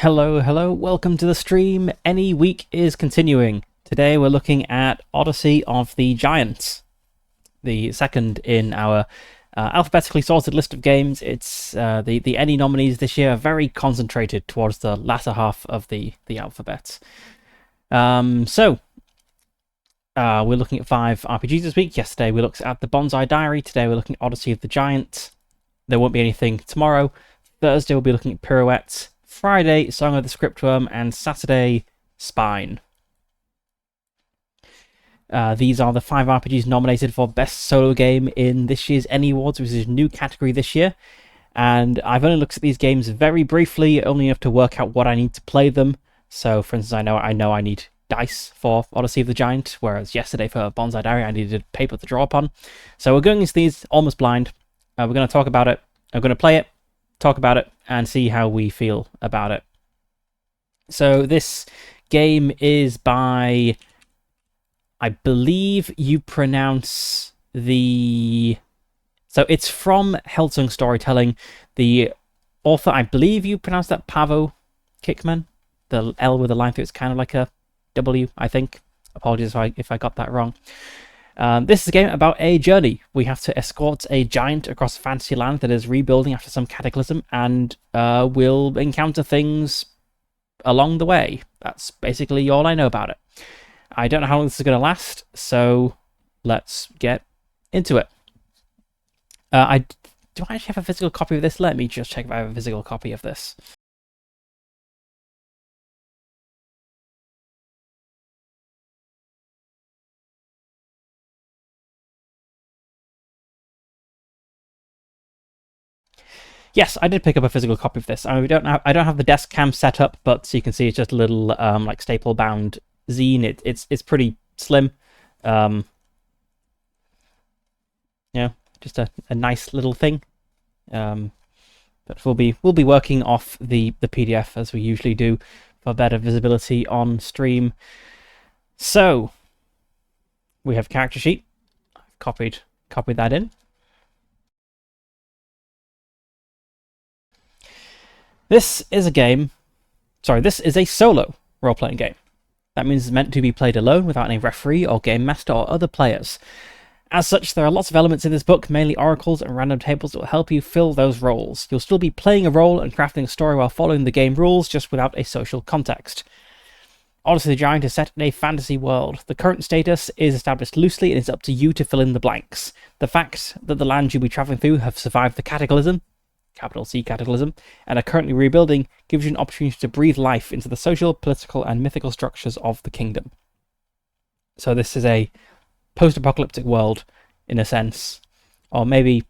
Hello, hello, welcome to the stream. Any week is continuing. Today we're looking at Odyssey of the Giants, the second in our alphabetically sorted list of games. It's the ENNIE nominees this year are very concentrated towards the latter half of the alphabet. We're looking at 5 RPGs this week. Yesterday we looked at the Bonsai Diary. Today we're looking at Odyssey of the Giant. There won't be anything tomorrow. Thursday we'll be looking at Pirouette. Friday, Song of the Scriptworm, and Saturday, Spine. These are the 5 RPGs nominated for Best Solo Game in this year's ENNIE Awards, which is a new category this year. And I've only looked at these games very briefly, only enough to work out what I need to play them. So, for instance, I know I need dice for Odyssey of the Giant, whereas yesterday for Bonsai Diary I needed paper to draw upon. So we're going into these almost blind. We're going to talk about it. I'm going to play it, talk about it, and see how we feel about it. So this game is by, I believe you pronounce the... So it's from Hellsung Storytelling. The author, I believe you pronounce that Paavo Kickman. The L with a line through it's kind of like a W, I think. Apologies if I got that wrong. This is a game about a journey. We have to escort a giant across a fantasy land that is rebuilding after some cataclysm, and we'll encounter things along the way. That's basically all I know about it. I don't know how long this is going to last, so let's get into it. Do I actually have a physical copy of this? Let me just check if I have a physical copy of this. Yes, I did pick up a physical copy of this. I mean, I don't have the desk cam set up, but so you can see it's just a little like staple bound zine. It's pretty slim. Just a nice little thing. But we'll be working off the PDF as we usually do for better visibility on stream. So we have character sheet. I've copied that in. This is a solo role-playing game. That means it's meant to be played alone without any referee or game master or other players. As such, there are lots of elements in this book, mainly oracles and random tables that will help you fill those roles. You'll still be playing a role and crafting a story while following the game rules, just without a social context. Odyssey of the Giant is set in a fantasy world. The current status is established loosely and it's up to you to fill in the blanks. The fact that the lands you'll be travelling through have survived the cataclysm, capital C cataclysm, and are currently rebuilding, gives you an opportunity to breathe life into the social, political, and mythical structures of the kingdom. So this is a post-apocalyptic world, in a sense, or maybe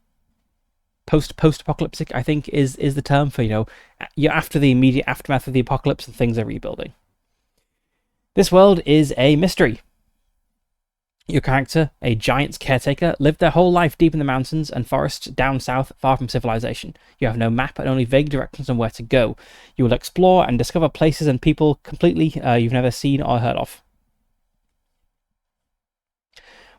post-apocalyptic, I think, is the term for, you're after the immediate aftermath of the apocalypse and things are rebuilding. This world is a mystery. Your character, a giant's caretaker, lived their whole life deep in the mountains and forests down south, far from civilization. You have no map and only vague directions on where to go. You will explore and discover places and people completely you've never seen or heard of.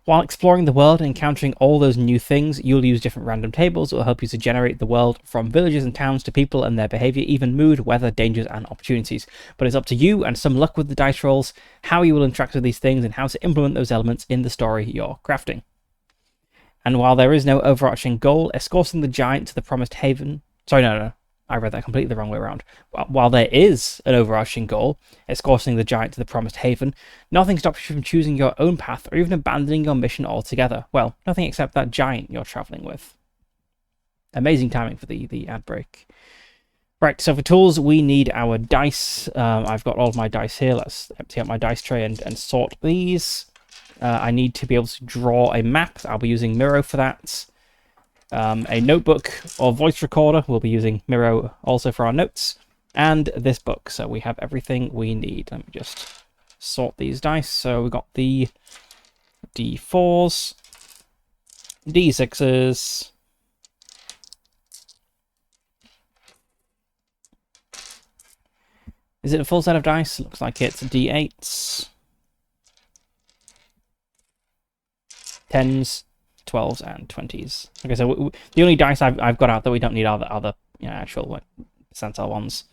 While exploring the world and encountering all those new things, you'll use different random tables that will help you to generate the world from villages and towns to people and their behaviour, even mood, weather, dangers, and opportunities. But it's up to you and some luck with the dice rolls, how you will interact with these things and how to implement those elements in the story you're crafting. And while there is no overarching goal, escorting the giant to the promised haven... Sorry, no. I read that completely the wrong way around. While there is an overarching goal, escorting the giant to the promised haven, nothing stops you from choosing your own path or even abandoning your mission altogether. Well, nothing except that giant you're travelling with. Amazing timing for the ad break. Right, so for tools, we need our dice. I've got all of my dice here. Let's empty out my dice tray and sort these. I need to be able to draw a map. I'll be using Miro for that. A notebook or voice recorder. We'll be using Miro also for our notes. And this book. So we have everything we need. Let me just sort these dice. So we've got the D4s, D6s, is it a full set of dice? Looks like it's D8s, 10s, 12s and 20s. Okay, so the only dice I've got out that we don't need are the other actual percentile ones.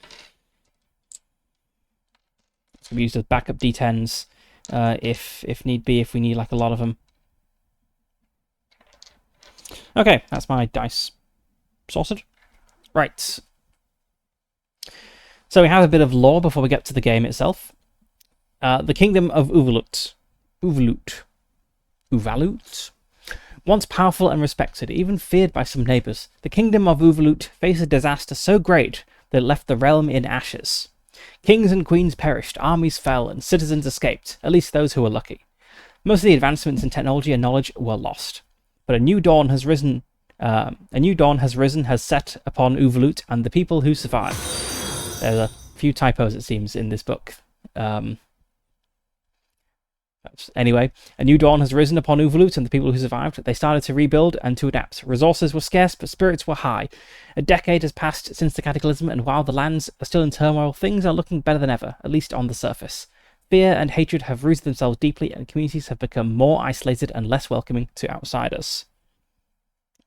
Can be used as backup D10s if need be, if we need like a lot of them. Okay, that's my dice sorted. Right. So we have a bit of lore before we get to the game itself. The Kingdom of Uvalut. Once powerful and respected, even feared by some neighbours, the Kingdom of Uvalut faced a disaster so great that it left the realm in ashes. Kings and queens perished, armies fell, and citizens escaped, at least those who were lucky. Most of the advancements in technology and knowledge were lost. But a new dawn has set upon Uvalut and the people who survived. There's a few typos, it seems, in this book. Anyway, a new dawn has risen upon Uvalut and the people who survived. They started to rebuild and to adapt. Resources were scarce, but spirits were high. A decade has passed since the cataclysm, and while the lands are still in turmoil, things are looking better than ever, at least on the surface. Fear and hatred have rooted themselves deeply, and communities have become more isolated and less welcoming to outsiders.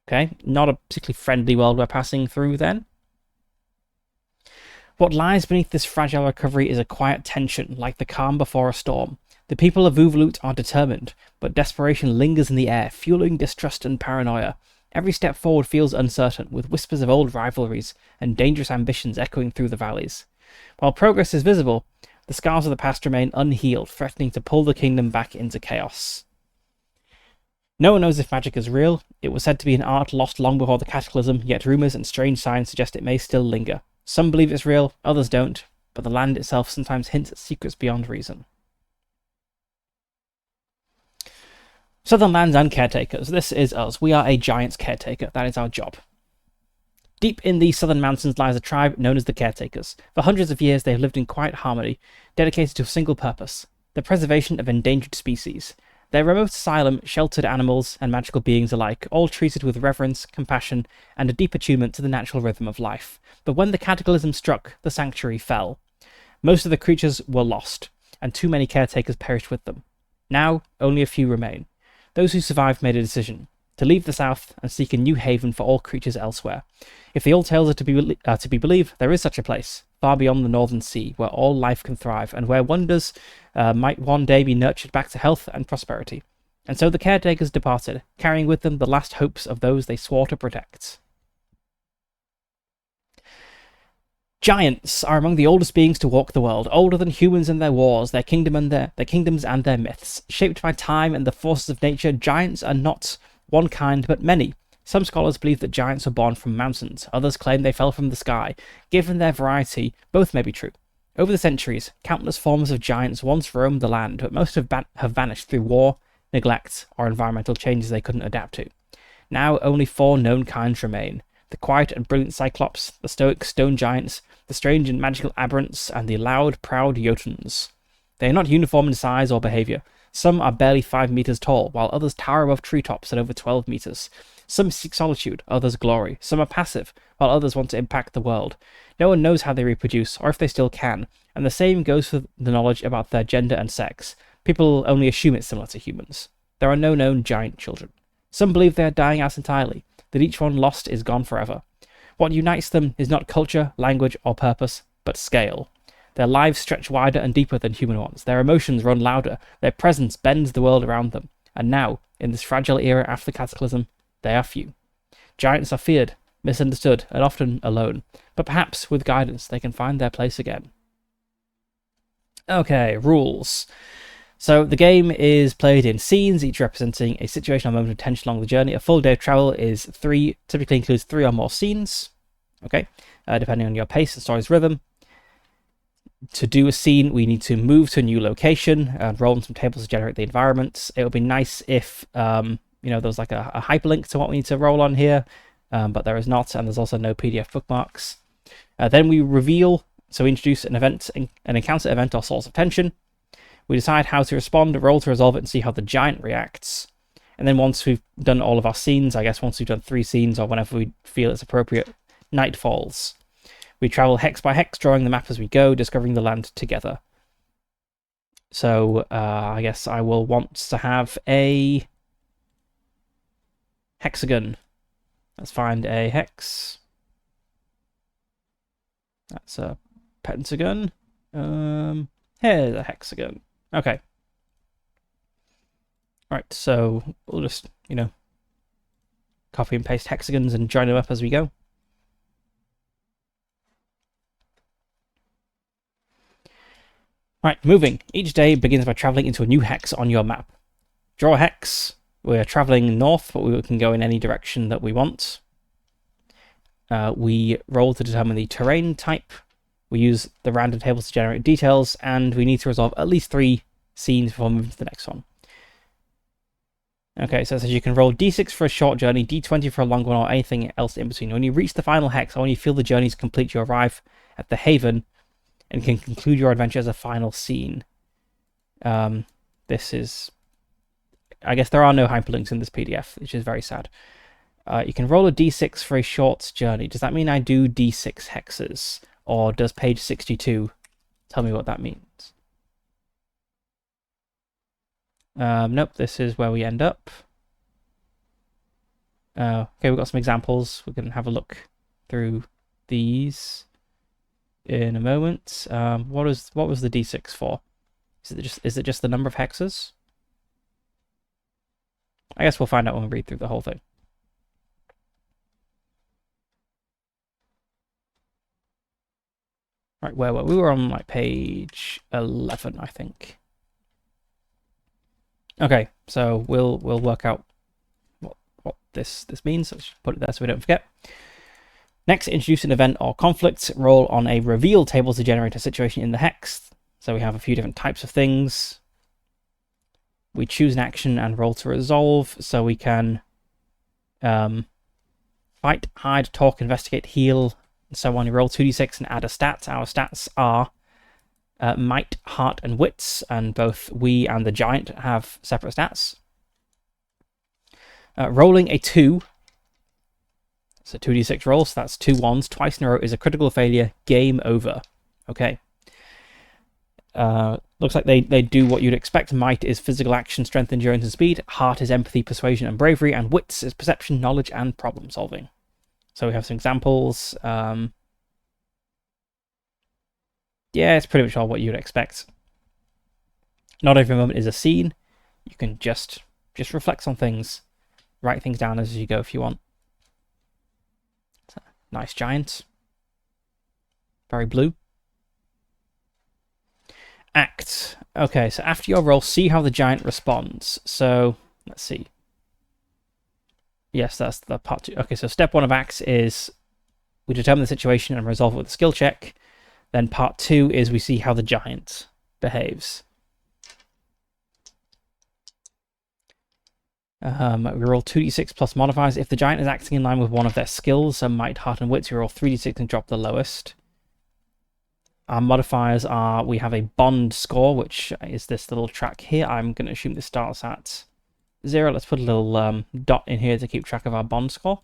Okay, not a particularly friendly world we're passing through then. What lies beneath this fragile recovery is a quiet tension, like the calm before a storm. The people of Uvalut are determined, but desperation lingers in the air, fueling distrust and paranoia. Every step forward feels uncertain, with whispers of old rivalries and dangerous ambitions echoing through the valleys. While progress is visible, the scars of the past remain unhealed, threatening to pull the kingdom back into chaos. No one knows if magic is real. It was said to be an art lost long before the cataclysm, yet rumours and strange signs suggest it may still linger. Some believe it's real, others don't, but the land itself sometimes hints at secrets beyond reason. Southern lands and caretakers. This is us. We are a giant's caretaker. That is our job. Deep in the southern mountains lies a tribe known as the Caretakers. For hundreds of years they have lived in quiet harmony, dedicated to a single purpose, the preservation of endangered species. Their remote asylum sheltered animals and magical beings alike, all treated with reverence, compassion, and a deep attunement to the natural rhythm of life. But when the cataclysm struck, the sanctuary fell. Most of the creatures were lost, and too many caretakers perished with them. Now, only a few remain. Those who survived made a decision to leave the south and seek a new haven for all creatures elsewhere. If the old tales are to be believed, there is such a place, far beyond the northern sea, where all life can thrive, and where wonders might one day be nurtured back to health and prosperity. And so the caretakers departed, carrying with them the last hopes of those they swore to protect. Giants are among the oldest beings to walk the world, older than humans and their wars, their kingdoms and their myths. Shaped by time and the forces of nature, giants are not one kind, but many. Some scholars believe that giants were born from mountains, others claim they fell from the sky. Given their variety, both may be true. Over the centuries, countless forms of giants once roamed the land, but most have vanished through war, neglect, or environmental changes they couldn't adapt to. Now only 4 known kinds remain: the quiet and brilliant Cyclops, the stoic stone giants, the strange and magical aberrants, and the loud, proud Jotuns. They are not uniform in size or behaviour. Some are barely 5 meters tall, while others tower above treetops at over 12 meters. Some seek solitude, others glory. Some are passive, while others want to impact the world. No one knows how they reproduce, or if they still can, and the same goes for the knowledge about their gender and sex. People only assume it's similar to humans. There are no known giant children. Some believe they are dying out entirely, that each one lost is gone forever. What unites them is not culture, language, or purpose, but scale. Their lives stretch wider and deeper than human ones. Their emotions run louder. Their presence bends the world around them. And now, in this fragile era after the cataclysm, they are few. Giants are feared, misunderstood, and often alone. But perhaps, with guidance, they can find their place again. Okay, rules. So the game is played in scenes, each representing a situation or moment of tension along the journey. A full day of travel is 3, typically includes 3 or more scenes, okay, depending on your pace and story's rhythm. To do a scene, we need to move to a new location and roll on some tables to generate the environments. It would be nice if, there was like a hyperlink to what we need to roll on here, but there is not, and there's also no PDF bookmarks. Then we reveal, so we introduce an encounter event or source of tension. We decide how to respond, roll to resolve it, and see how the giant reacts. And then once we've done all of our scenes, I guess once we've done 3 scenes or whenever we feel it's appropriate, night falls. We travel hex by hex, drawing the map as we go, discovering the land together. So I guess I will want to have a hexagon. Let's find a hex. That's a pentagon. Here's a hexagon. Okay. Right, so we'll just, copy and paste hexagons and join them up as we go. Right, moving. Each day begins by traveling into a new hex on your map. Draw a hex. We're traveling north, but we can go in any direction that we want. We roll to determine the terrain type. We use the random tables to generate details, and we need to resolve at least 3 scenes before moving to the next one. Okay, so it says you can roll d6 for a short journey, d20 for a long one, or anything else in between. When you reach the final hex, or when you feel the journey is complete, you arrive at the haven and can conclude your adventure as a final scene. This is... I guess there are no hyperlinks in this PDF, which is very sad. You can roll a d6 for a short journey. Does that mean I do d6 hexes? Or does page 62 tell me what that means? Nope, this is where we end up. Okay, we've got some examples. We're going to have a look through these in a moment. What was the d6 for? Is it just the number of hexes? I guess we'll find out when we read through the whole thing. Right, where were we? We were on like page 11, I think. Okay, so we'll work out what this means. Let's put it there so we don't forget. Next, introduce an event or conflict. Roll on a reveal table to generate a situation in the hex. So we have a few different types of things. We choose an action and roll to resolve, so we can fight, hide, talk, investigate, heal, and so on. You roll 2d6 and add a stat. Our stats are might, heart, and wits, and both we and the giant have separate stats. Rolling a 2. It's a 2d6 roll, so that's 2 ones. Twice in a row is a critical failure. Game over. Okay. Looks like they do what you'd expect. Might is physical action, strength, endurance, and speed. Heart is empathy, persuasion, and bravery. And wits is perception, knowledge, and problem solving. So we have some examples. Yeah, it's pretty much all what you'd expect. Not every moment is a scene. You can just reflect on things. Write things down as you go if you want. Nice giant. Very blue. Act. Okay, so after your roll, see how the giant responds. So, let's see. Yes, that's the part 2. Okay, so step 1 of acts is we determine the situation and resolve it with a skill check. Then part 2 is we see how the giant behaves. We roll 2d6 plus modifiers. If the giant is acting in line with one of their skills, so might, heart, and wits, we roll 3d6 and drop the lowest. Our modifiers are, we have a bond score, which is this little track here. I'm going to assume this starts at 0. Let's put a little dot in here to keep track of our bond score.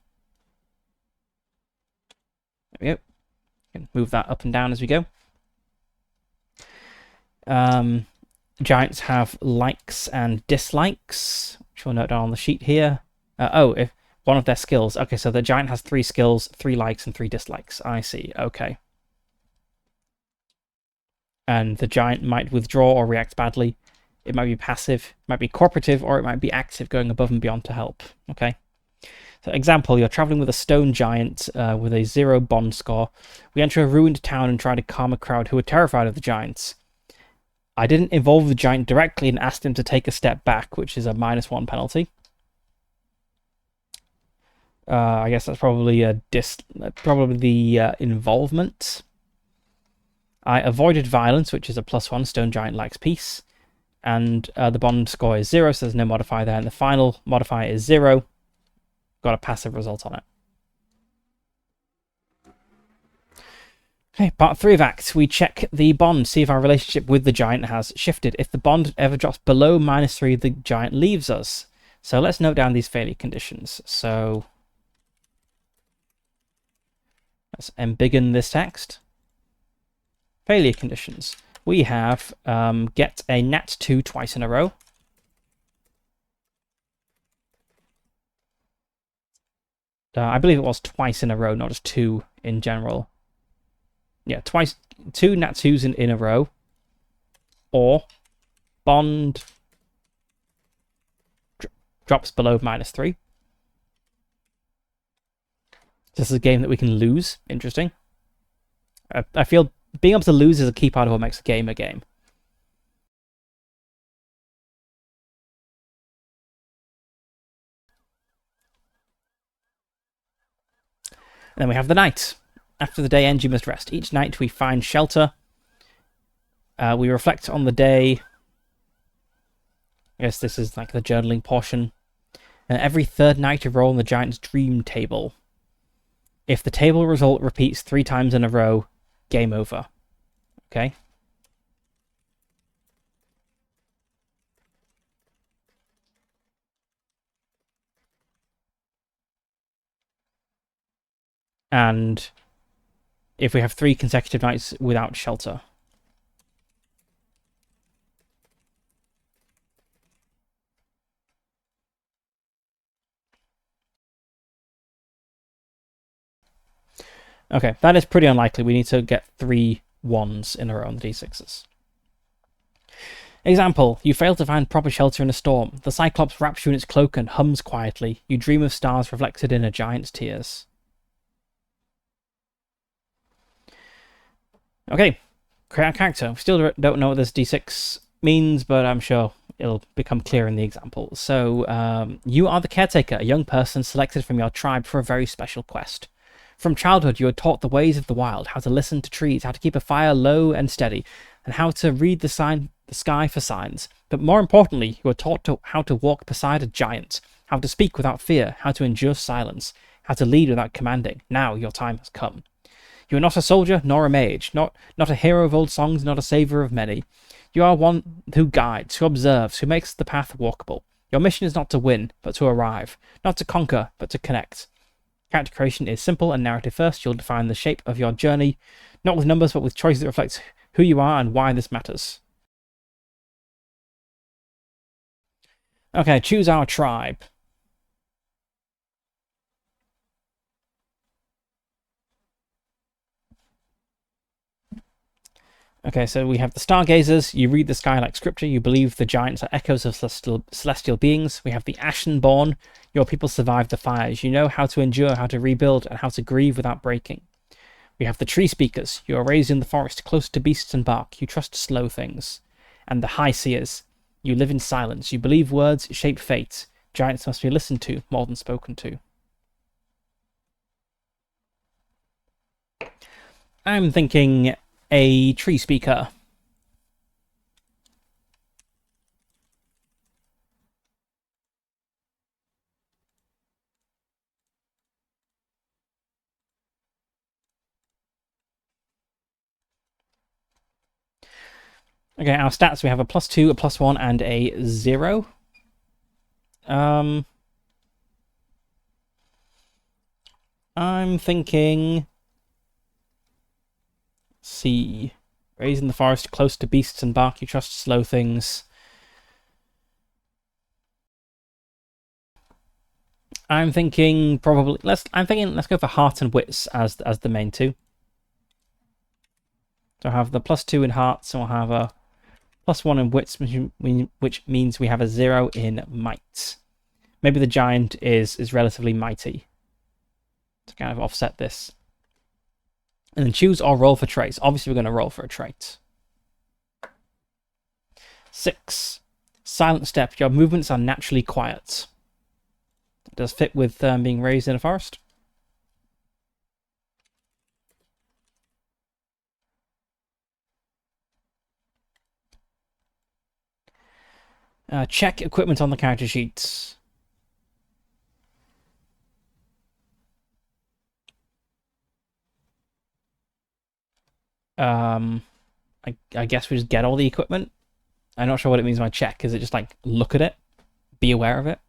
There we go. Can move that up and down as we go. Giants have likes and dislikes, which we'll note down on the sheet here. If one of their skills. Okay, so the giant has 3 skills, 3 likes, and 3 dislikes. I see. Okay. And the giant might withdraw or react badly. It might be passive, it might be cooperative, or it might be active, going above and beyond to help. Okay. So example, you're traveling with a stone giant with a 0 bond score. We enter a ruined town and try to calm a crowd who are terrified of the giants. I didn't involve the giant directly and asked him to take a step back, which is a -1 penalty. I guess that's probably the involvement. I avoided violence, which is a +1. Stone giant likes peace. And the bond score is 0, so there's no modifier there. And the final modifier is 0. Got a passive result on it. Okay, part 3 of Act. We check the bond, see if our relationship with the giant has shifted. If the bond ever drops below -3, the giant leaves us. So let's note down these failure conditions. So let's embiggen this text. Failure conditions. We have get a nat 2 twice in a row. I believe it was twice in a row, not just 2 in general. Yeah, 2 nat 2s in a row. or bond drops below -3. This is a game that we can lose. Interesting. I feel being able to lose is a key part of what makes a game a game. And then we have the night. After the day ends, you must rest. Each night we find shelter. We reflect on the day. I guess this is like the journaling portion. And every third night you roll on the giant's dream table. If the table result repeats 3 times in a row, game over. Okay? And if we have 3 consecutive nights without shelter. Okay, that is pretty unlikely. We need to get 3 1s in a row on the d6s. Example, you fail to find proper shelter in a storm. The Cyclops wraps you in its cloak and hums quietly. You dream of stars reflected in a giant's tears. Okay, create a character. We still don't know what this d6 means, but I'm sure it'll become clear in the example. So, you are the caretaker, a young person selected from your tribe for a very special quest. From childhood, you are taught the ways of the wild, how to listen to trees, how to keep a fire low and steady, and how to read the sky for signs. But more importantly, you are taught how to walk beside a giant, how to speak without fear, how to endure silence, how to lead without commanding. Now your time has come. You are not a soldier nor a mage, not a hero of old songs, not a saviour of many. You are one who guides, who observes, who makes the path walkable. Your mission is not to win, but to arrive, not to conquer, but to connect. Character creation is simple and narrative first. You'll define the shape of your journey, not with numbers, but with choices that reflect who you are and why this matters. Okay, choose our tribe. Okay, so we have the Stargazers. You read the sky like scripture. You believe the giants are echoes of celestial beings. We have the Ashenborn. Your people survived the fires. You know how to endure, how to rebuild, and how to grieve without breaking. We have the Tree Speakers. You are raised in the forest, close to beasts and bark. You trust slow things. And the High Seers. You live in silence. You believe words shape fate. Giants must be listened to more than spoken to. I'm thinking a Tree Speaker. Okay, our stats, we have a +2, a +1, and a 0. I'm thinking... Let's see. Raised in the forest, close to beasts and bark, you trust slow things. I'm thinking probably... let's go for heart and wits as the main 2. So I have the +2 in hearts, and we'll have a +1 in wits, which means we have a 0 in might. Maybe the giant is relatively mighty to kind of offset this. And then choose or roll for traits. Obviously, we're going to roll for a trait. 6. Silent step. Your movements are naturally quiet. It does fit with being raised in a forest. Check equipment on the character sheets. I guess we just get all the equipment. I'm not sure what it means by check. Is it just like look at it? Be aware of it?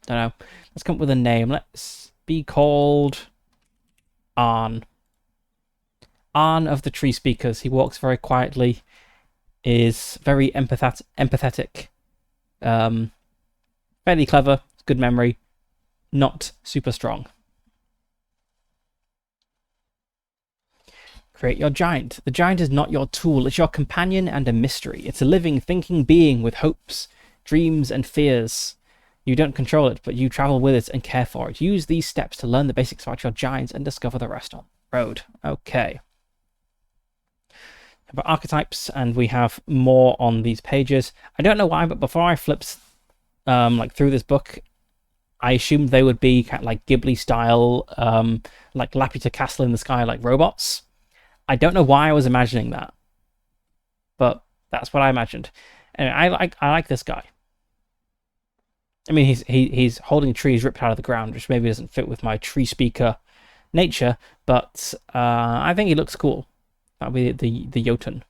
Don't know. Let's come up with a name. Let's be called Arn. Arn of the Tree Speakers. He walks very quietly, is very empathetic, fairly clever, good memory, not super strong. Create your giant. The giant is not your tool, it's your companion and a mystery. It's a living, thinking being with hopes, dreams, and fears. You don't control it, but you travel with it and care for it. Use these steps to learn the basics about your giants and discover the rest on the road. Okay. About archetypes, and we have more on these pages. I don't know why, but before I flipped through this book, I assumed they would be kind of like Ghibli style, like Laputa Castle in the Sky, like robots. I don't know why I was imagining that, but that's what I imagined. And I like this guy. I mean, he's holding trees ripped out of the ground, which maybe doesn't fit with my tree speaker nature, but I think he looks cool. That'll be the Jotun.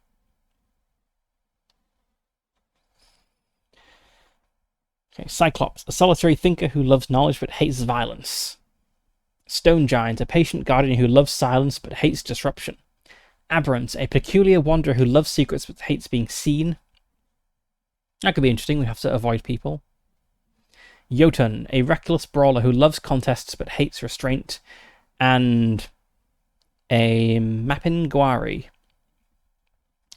Okay, Cyclops, a solitary thinker who loves knowledge but hates violence. Stone Giant, a patient guardian who loves silence but hates disruption. Aberrant, a peculiar wanderer who loves secrets but hates being seen. That could be interesting. We have to avoid people. Jotun, a reckless brawler who loves contests but hates restraint. And a Mapinguari,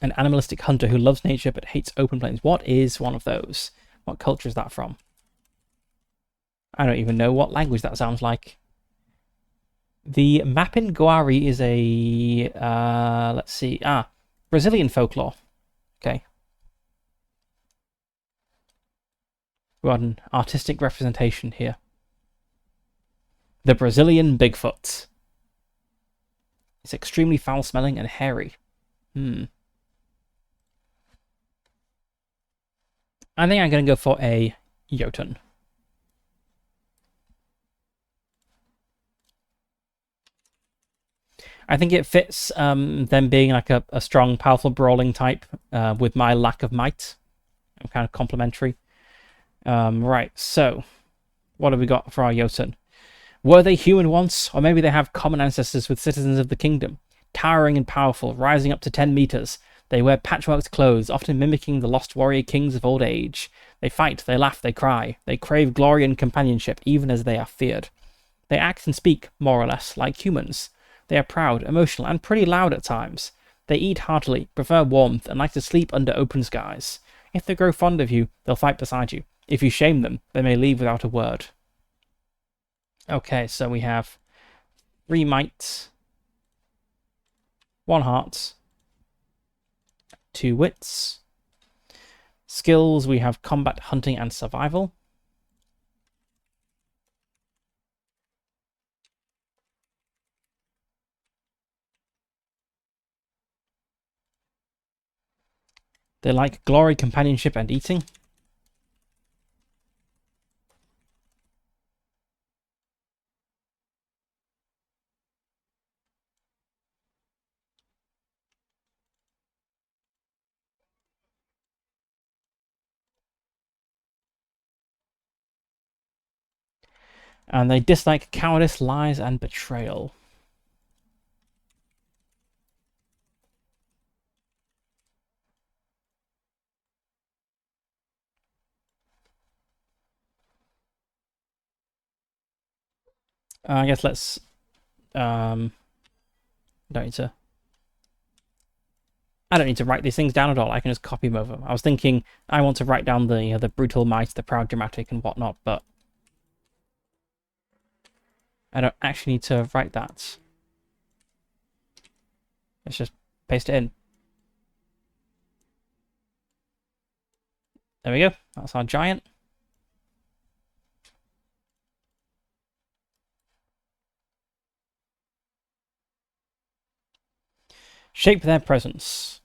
an animalistic hunter who loves nature but hates open plains. What is one of those? What culture is that from? I don't even know what language that sounds like. The Mapinguari is a, let's see, Brazilian folklore. Okay. We got an artistic representation here. The Brazilian Bigfoot. It's extremely foul-smelling and hairy. I think I'm going to go for a Jotun. I think it fits them being like a strong, powerful, brawling type with my lack of might. I'm kind of complementary. Right, so what have we got for our Jotun? Were they human once? Or maybe they have common ancestors with citizens of the kingdom. Towering and powerful, rising up to 10 meters. They wear patchworked clothes, often mimicking the lost warrior kings of old age. They fight, they laugh, they cry. They crave glory and companionship, even as they are feared. They act and speak, more or less, like humans. They are proud, emotional, and pretty loud at times. They eat heartily, prefer warmth, and like to sleep under open skies. If they grow fond of you, they'll fight beside you. If you shame them, they may leave without a word. Okay, so we have 3 might, 1 heart, 2 wits. Skills, we have combat, hunting, and survival. They like glory, companionship, and eating. And they dislike cowardice, lies, and betrayal. I guess let's don't need to. I don't need to write these things down at all. I can just copy them over. I was thinking I want to write down the brutal might, the proud, dramatic, and whatnot, but I don't actually need to write that. Let's just paste it in. There we go. That's our giant. Shape their presence.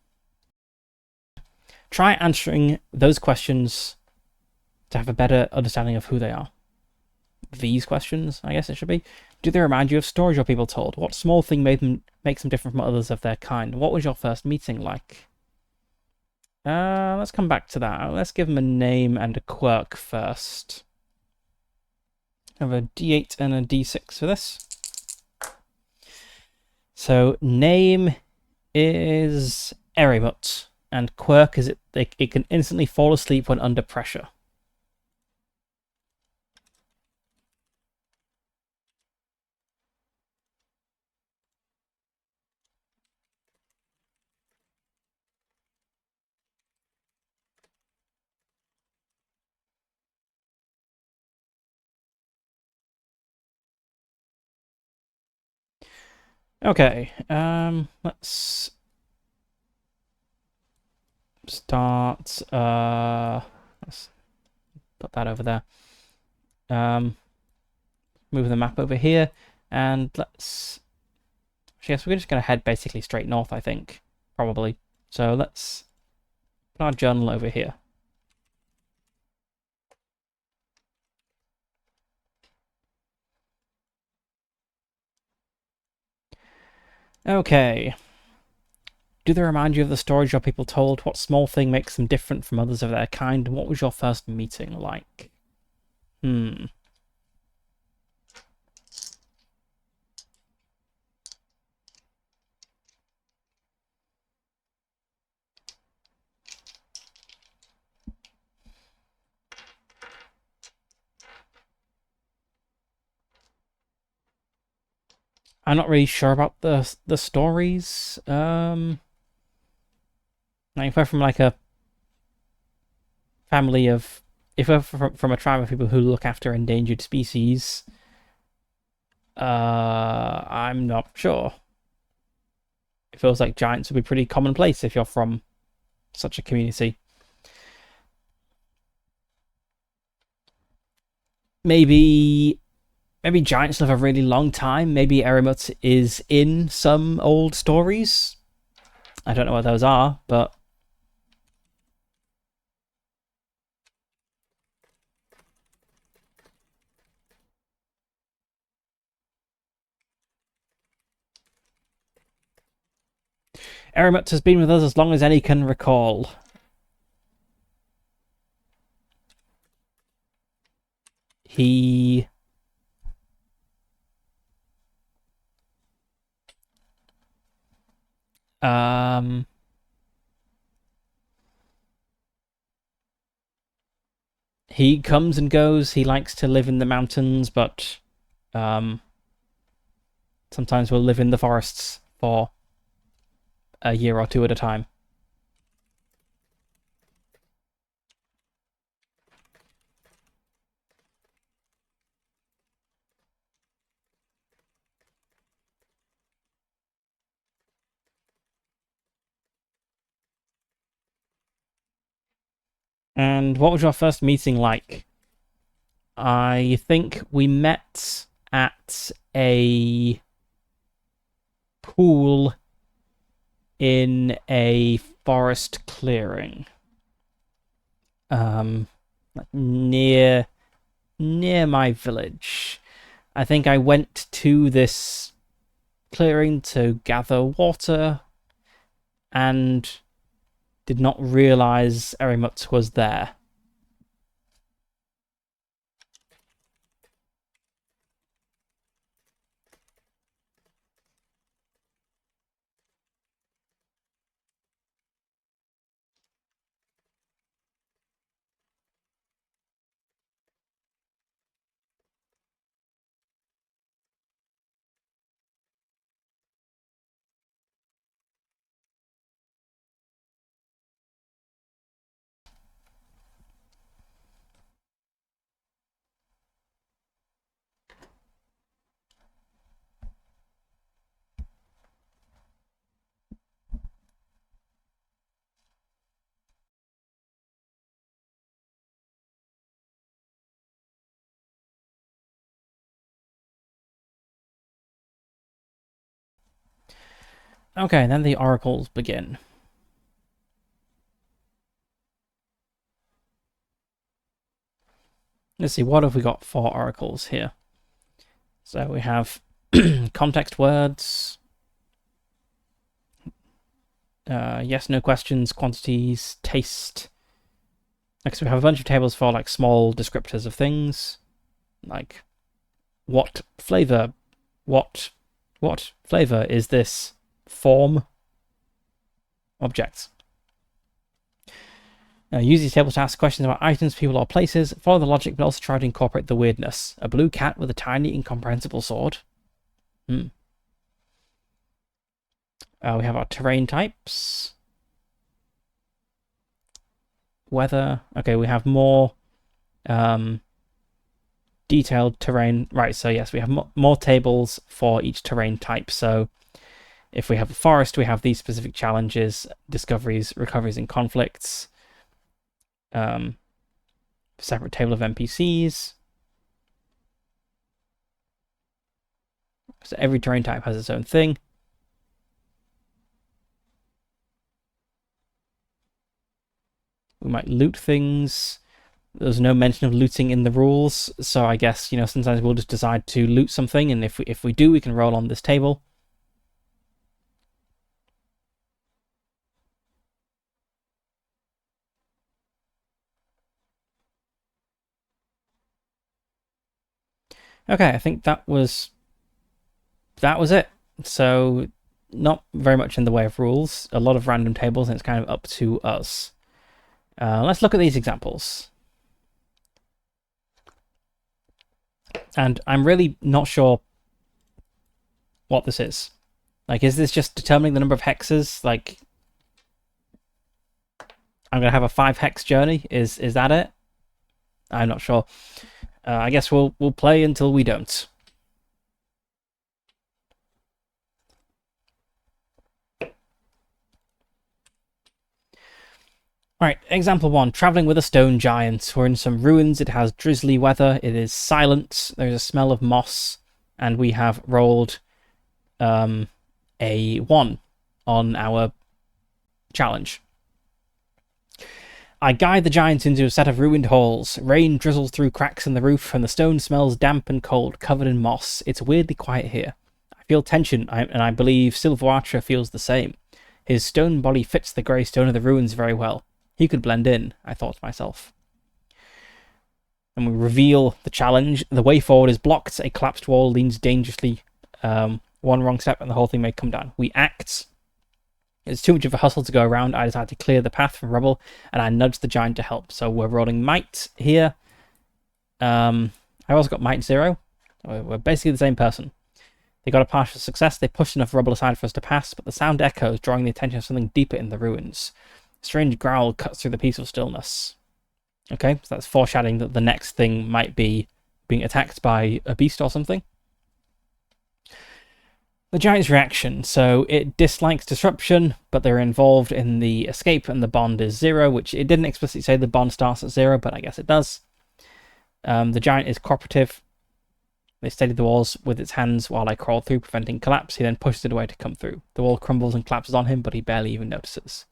Try answering those questions to have a better understanding of who they are. These questions, I guess it should be. Do they remind you of stories your people told? What small thing makes them different from others of their kind? What was your first meeting like? Let's come back to that. Let's give them a name and a quirk first. I have a D8 and a D6 for this. So name is Erimut, and quirk is it can instantly fall asleep when under pressure. Okay, let's start, let's put that over there. Move the map over here, and let's... I guess we're just going to head basically straight north, I think, probably. So let's put our journal over here. Okay. Do they remind you of the stories your people told? What small thing makes them different from others of their kind? And what was your first meeting like? I'm not really sure about the stories. Like if we're from like a family of, if we're from a tribe of people who look after endangered species, I'm not sure. It feels like giants would be pretty commonplace if you're from such a community. Maybe giants live a really long time. Maybe Erimut is in some old stories. I don't know what those are, but Erimut has been with us as long as any can recall. He he comes and goes. He likes to live in the mountains, but sometimes will live in the forests for a year or two at a time. And what was your first meeting like? I think we met at a pool in a forest clearing. Um, near my village. I think I went to this clearing to gather water and did not realize Erimut was there. Okay, then the oracles begin. Let's see, what have we got for oracles here? So we have context words, yes, no questions, quantities, taste. Next, we have a bunch of tables for like small descriptors of things, like what flavor, what flavor is this form objects. Use these tables to ask questions about items, people, or places. Follow the logic, but also try to incorporate the weirdness. A blue cat with a tiny, incomprehensible sword. We have our terrain types. Weather. Okay, we have more detailed terrain. Right, so yes, we have more tables for each terrain type. So if we have a forest, we have these specific challenges, discoveries, recoveries, and conflicts. Separate table of NPCs. So every terrain type has its own thing. We might loot things. There's no mention of looting in the rules, so I guess, sometimes we'll just decide to loot something, and if we do, we can roll on this table. Okay, I think that was it. So not very much in the way of rules. A lot of random tables, and it's kind of up to us. Let's look at these examples. And I'm really not sure what this is. Like, is this just determining the number of hexes? Like, I'm going to have a 5-hex journey. Is that it? I'm not sure. I guess we'll play until we don't. Right, example 1, travelling with a stone giant. We're in some ruins, it has drizzly weather, it is silent, there's a smell of moss, and we have rolled a 1 on our challenge. I guide the giant into a set of ruined halls. Rain drizzles through cracks in the roof, and the stone smells damp and cold, covered in moss. It's weirdly quiet here. I feel tension, and I believe Silver Archer feels the same. His stone body fits the grey stone of the ruins very well. He could blend in, I thought to myself. And we reveal the challenge. The way forward is blocked. A collapsed wall leans dangerously. One wrong step and the whole thing may come down. We act. It's too much of a hustle to go around. I decided to clear the path from rubble, and I nudged the giant to help. So we're rolling might here. I also got might 0. We're basically the same person. They got a partial success. They pushed enough rubble aside for us to pass, but the sound echoes, drawing the attention of something deeper in the ruins. A strange growl cuts through the peaceful stillness. Okay, so that's foreshadowing that the next thing might be being attacked by a beast or something. The giant's reaction. So it dislikes disruption, but they're involved in the escape, and the bond is 0, which it didn't explicitly say the bond starts at 0, but I guess it does. The giant is cooperative. They steady the walls with its hands while I crawl through, preventing collapse. He then pushes it away to come through. The wall crumbles and collapses on him, but he barely even notices.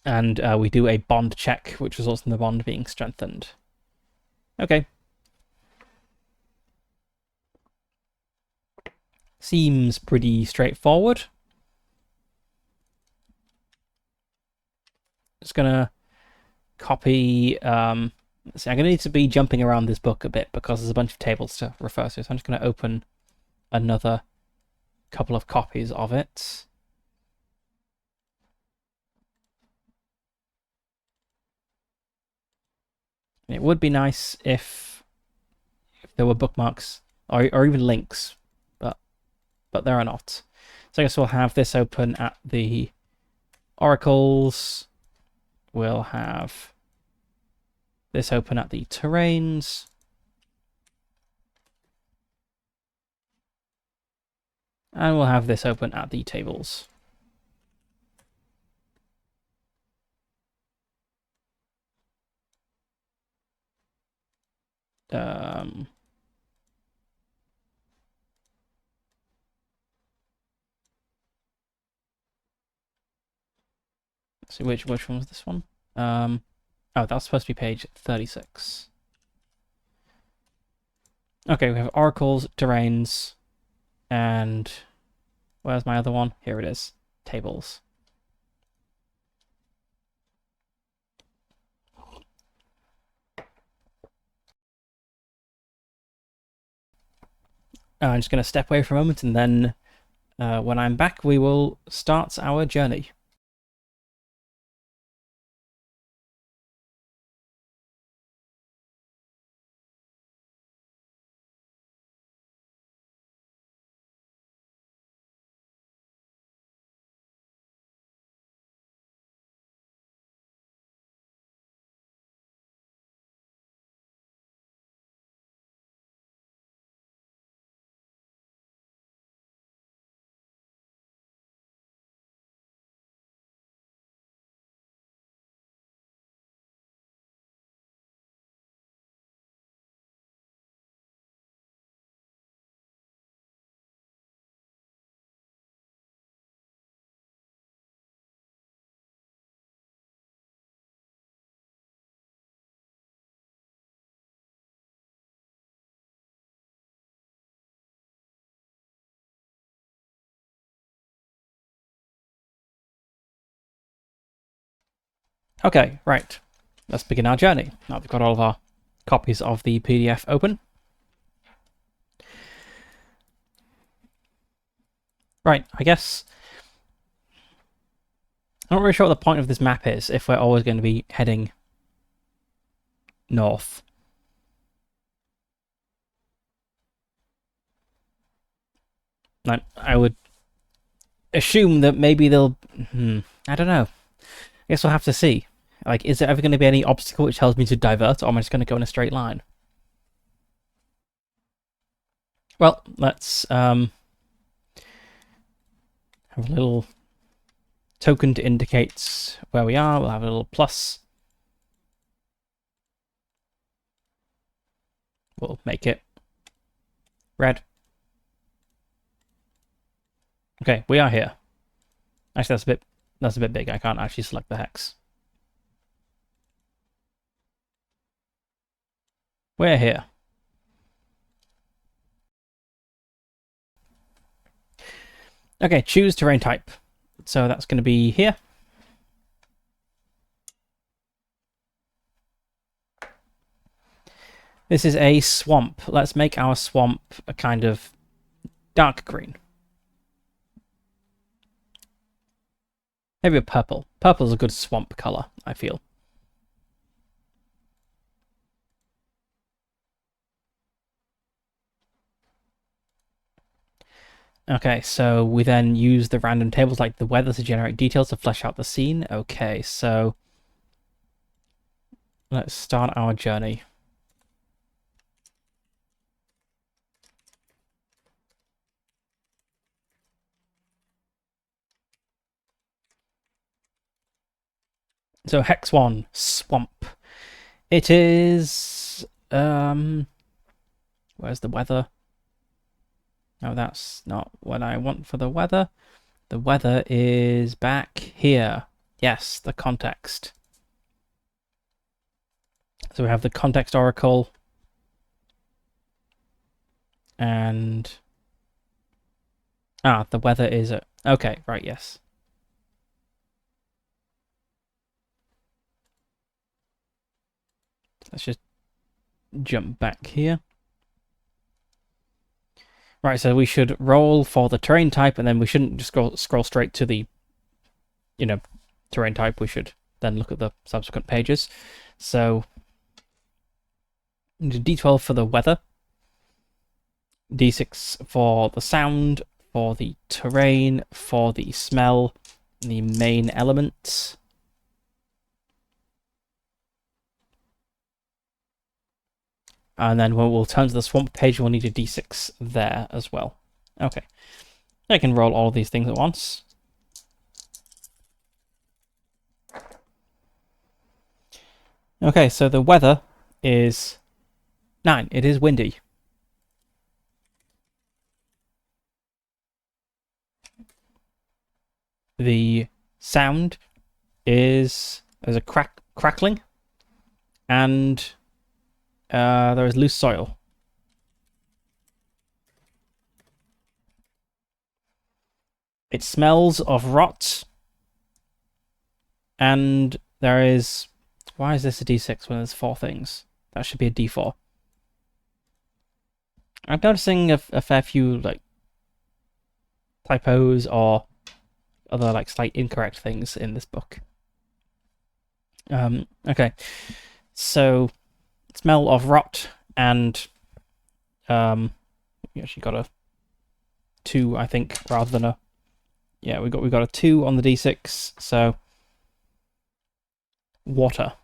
And we do a bond check, which results in the bond being strengthened. Okay. Seems pretty straightforward. Just gonna copy. Let's see, I'm gonna need to be jumping around this book a bit because there's a bunch of tables to refer to. So I'm just gonna open another couple of copies of it. It would be nice if there were bookmarks or even links, but there are not. So I guess we'll have this open at the oracles. We'll have this open at the terrains. And we'll have this open at the tables. Let's see, which one was this one? Oh, that's supposed to be page 36. Okay, we have oracles, terrains, and where's my other one? Here it is. Tables. I'm just going to step away for a moment, and then when I'm back, we will start our journey. Okay, right. Let's begin our journey. Now we've got all of our copies of the PDF open. Right, I guess... I'm not really sure what the point of this map is if we're always going to be heading north. Like, I would assume that maybe they'll... I don't know. I guess we'll have to see. Like, is there ever going to be any obstacle which tells me to divert, or am I just going to go in a straight line? Well, let's have a little token to indicate where we are. We'll have a little plus. We'll make it red. Okay, we are here. Actually, that's a bit big. I can't actually select the hex. We're here. Okay, choose terrain type. So that's going to be here. This is a swamp. Let's make our swamp a kind of dark green. Maybe a purple. Purple's a good swamp color, I feel. Okay, so we then use the random tables like the weather to generate details to flesh out the scene. Okay, so let's start our journey. So hex 1, swamp. It is where's the weather? No, that's not what I want for the weather. The weather is back here. Yes, the context. So we have the context oracle. And... the weather is... Okay, right, yes. Let's just jump back here. Right, so we should roll for the terrain type, and then we shouldn't just scroll straight to the, terrain type. We should then look at the subsequent pages. So, D12 for the weather, D6 for the sound, for the terrain, for the smell, the main elements. And then we'll turn to the swamp page, we'll need a D6 there as well. Okay. I can roll all of these things at once. Okay, so the weather is 9. It is windy. The sound is... there's a crackling. And there is loose soil. It smells of rot. And there is... why is this a D6 when there's 4 things? That should be a D4. I'm noticing a fair few, typos or other, slight incorrect things in this book. Okay. So... smell of rot, and we actually got a 2, I think, rather than a... yeah, we got a 2 on the D6, so water.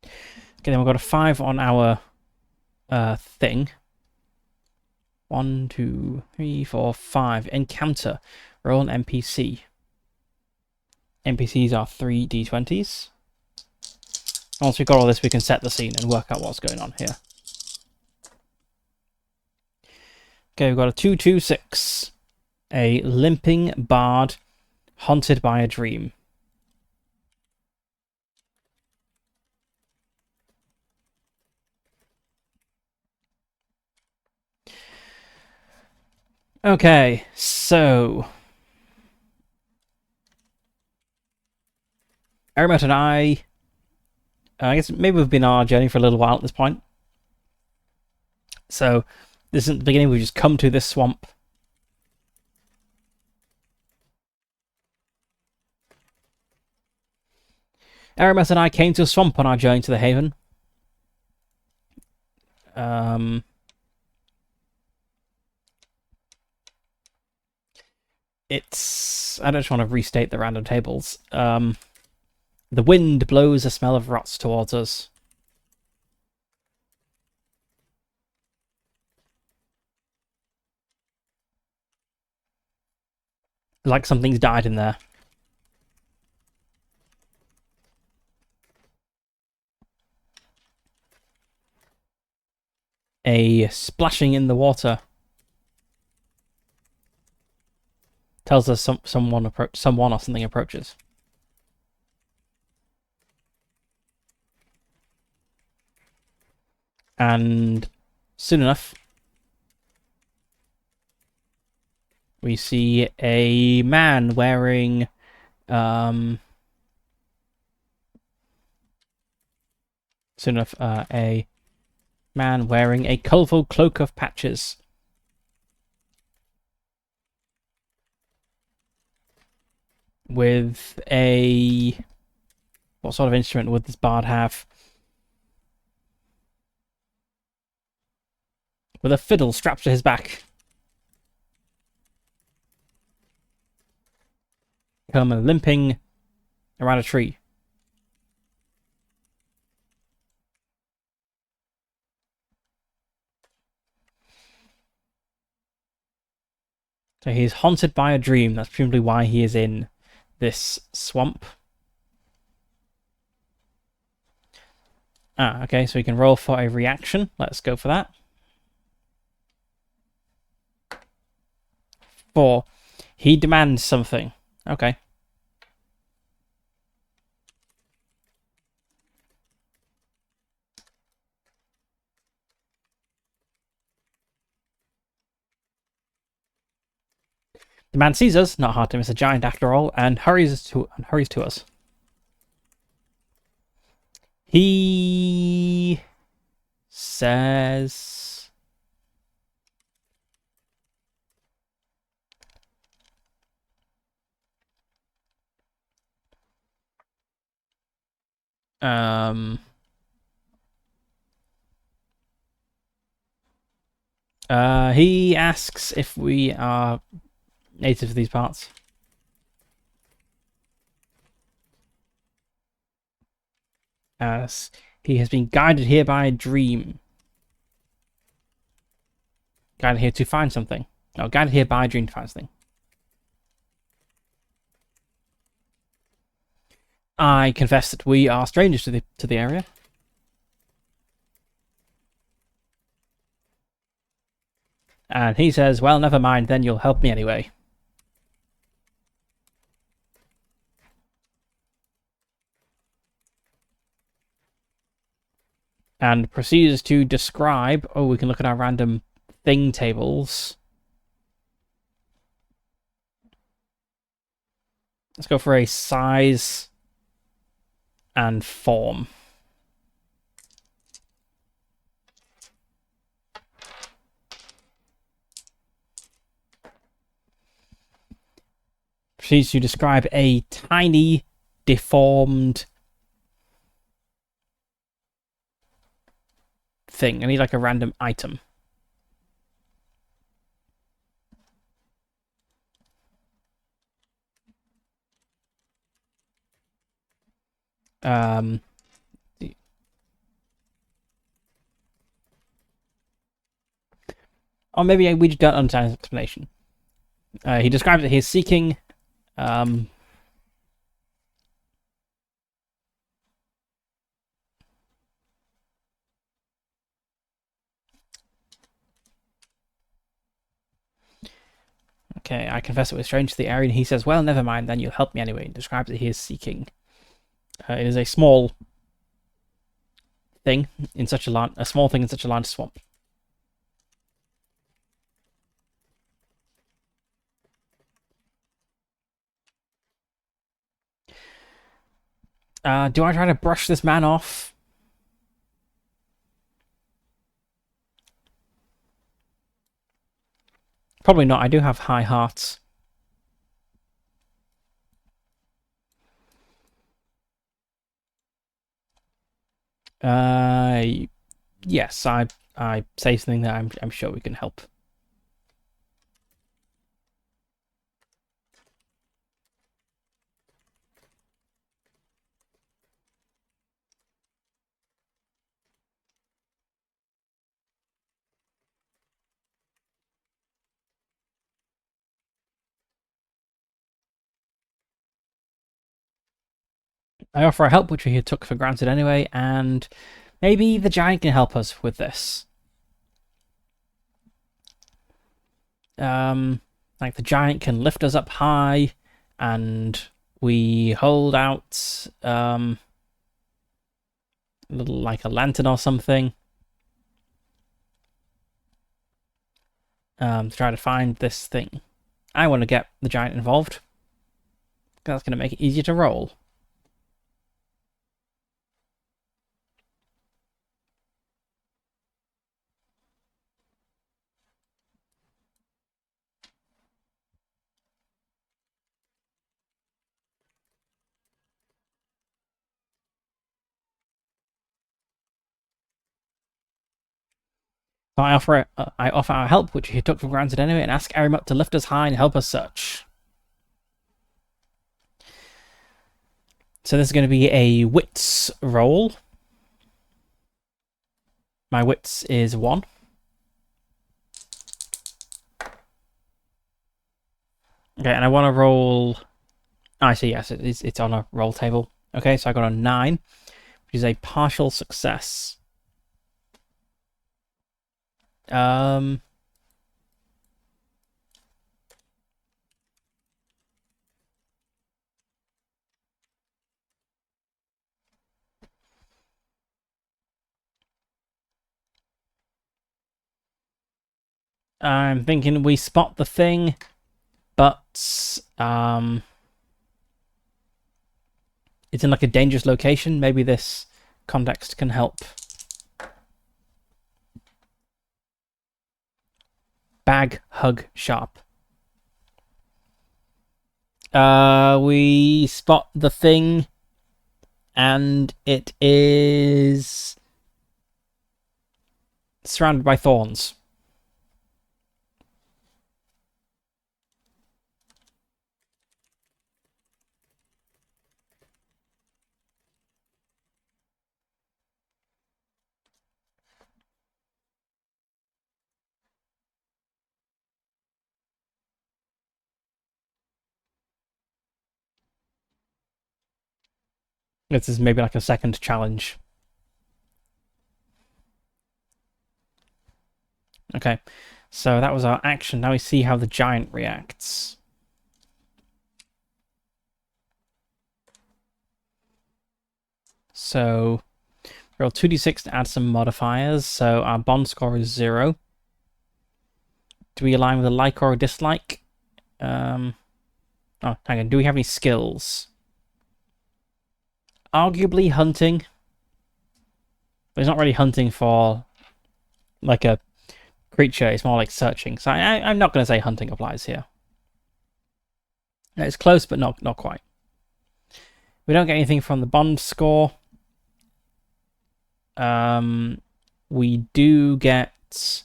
Okay, then we've got a 5 on our thing. 1, 2, 3, 4, 5. Encounter. Roll an NPC. NPCs are 3 D20s. Once we've got all this, we can set the scene and work out what's going on here. Okay, we've got a 2-2-6. A limping bard haunted by a dream. Okay, so Aramut and I guess maybe we've been on our journey for a little while at this point. So this isn't the beginning, we've just come to this swamp. Aramis and I came to a swamp on our journey to the Haven. It's... I don't just want to restate the random tables. The wind blows a smell of rots towards us. Like something's died in there. A splashing in the water tells us someone or something approaches. And soon enough, we see a man wearing a man wearing a colourful cloak of patches. With a... What sort of instrument would this bard have? With a fiddle strapped to his back. Come limping around a tree. So he's haunted by a dream. That's presumably why he is in this swamp. Okay, so we can roll for a reaction. Let's go for that. 4. He demands something. Okay. The man sees us, not hard to miss a giant after all, and hurries to us. He says, he asks if we are native to these parts. As he has been guided here by a dream. Guided here to find something. No, guided here by a dream to find something. I confess that we are strangers to the area. And he says, well, never mind, then you'll help me anyway. And proceeds to describe... Oh, we can look at our random thing tables. Let's go for a size and form. Proceeds to describe a tiny, deformed thing. I need like a random item. Or maybe we just don't understand his explanation. He describes that he's seeking okay, I confess it was strange to the area, and he says, well, never mind, then you'll help me anyway. He describes that he is seeking. It is a small thing in such a small thing in such a large swamp. Do I try to brush this man off? Probably not. I do have high hearts. Yes, I say something that I'm sure we can help. I offer our help, which we took for granted anyway, and maybe the giant can help us with this. Like the giant can lift us up high, and we hold out little like a lantern or something to try to find this thing. I want to get the giant involved. That's going to make it easier to roll. So I offer our help, which he took for granted anyway, and ask Arimut to lift us high and help us search. So this is going to be a wits roll. My wits is 1. Okay, and I want to roll. Oh, I see. Yes, it's on a roll table. Okay, so I got a 9, which is a partial success. I'm thinking we spot the thing, but it's in like a dangerous location. Maybe this context can help. Bag, hug, sharp. We spot the thing, and it is surrounded by thorns. This is maybe like a second challenge. Okay, so that was our action. Now we see how the giant reacts. So roll 2d6 to add some modifiers. So our bond score is 0. Do we align with a like or a dislike? Oh, hang on. Do we have any skills? Arguably hunting. But it's not really hunting for like a creature. It's more like searching. So I'm not going to say hunting applies here. It's close, but not quite. We don't get anything from the bond score. We do get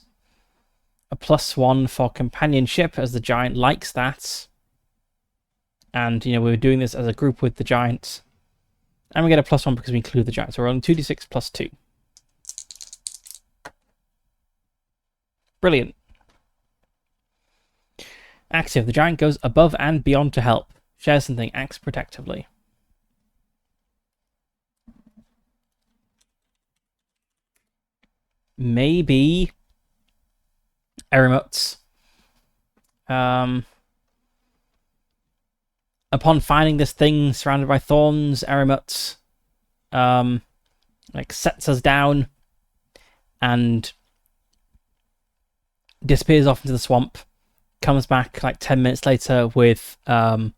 a +1 for companionship, as the giant likes that. And, you know, we were doing this as a group with the giant. And we get a +1 because we include the giant. So we're on 2d6 + 2. Brilliant. Active. The giant goes above and beyond to help. Shares something. Acts protectively. Maybe Erimut's. Upon finding this thing surrounded by thorns, Erimut like sets us down and disappears off into the swamp. Comes back like 10 minutes later with like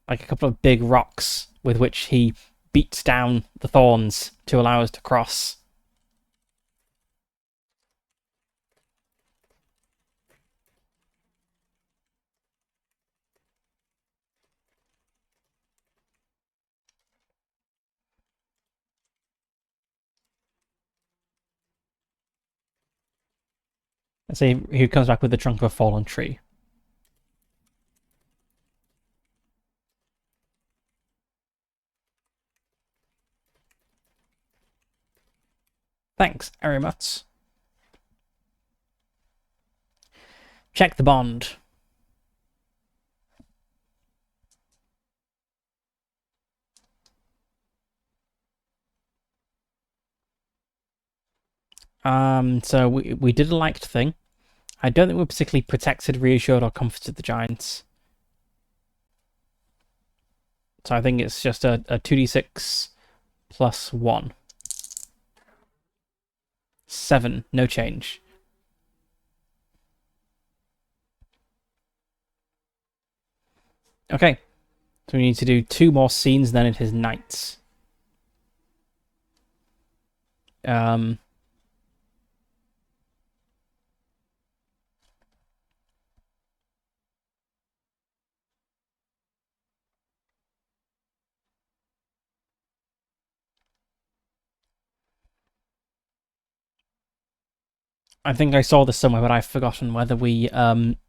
a couple of big rocks with which he beats down the thorns to allow us to cross. Let's see who comes back with the trunk of a fallen tree. Thanks, very much. Check the bond. So we did a liked thing. I don't think we're particularly protected, reassured, or comforted the giants. So I think it's just a 2d6 plus 1. 7, no change. Okay, so we need to do 2 more scenes, then it is nights. I think I saw this somewhere, but I've forgotten whether we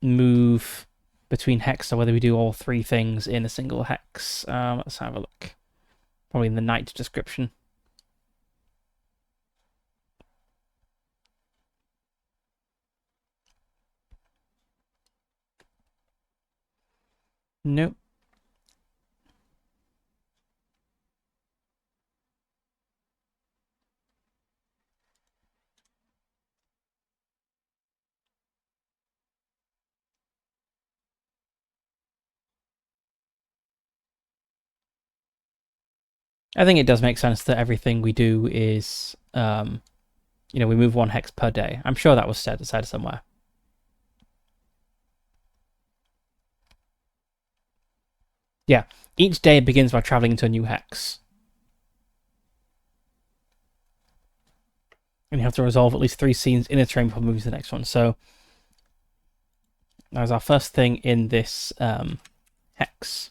move between hex or whether we do all 3 things in a single hex. Let's have a look. Probably in the night description. Nope. I think it does make sense that everything we do is, we move 1 hex per day. I'm sure that was said somewhere. Yeah, each day begins by traveling into a new hex. And you have to resolve at least 3 scenes in a train before moving to the next one. So that was our first thing in this hex.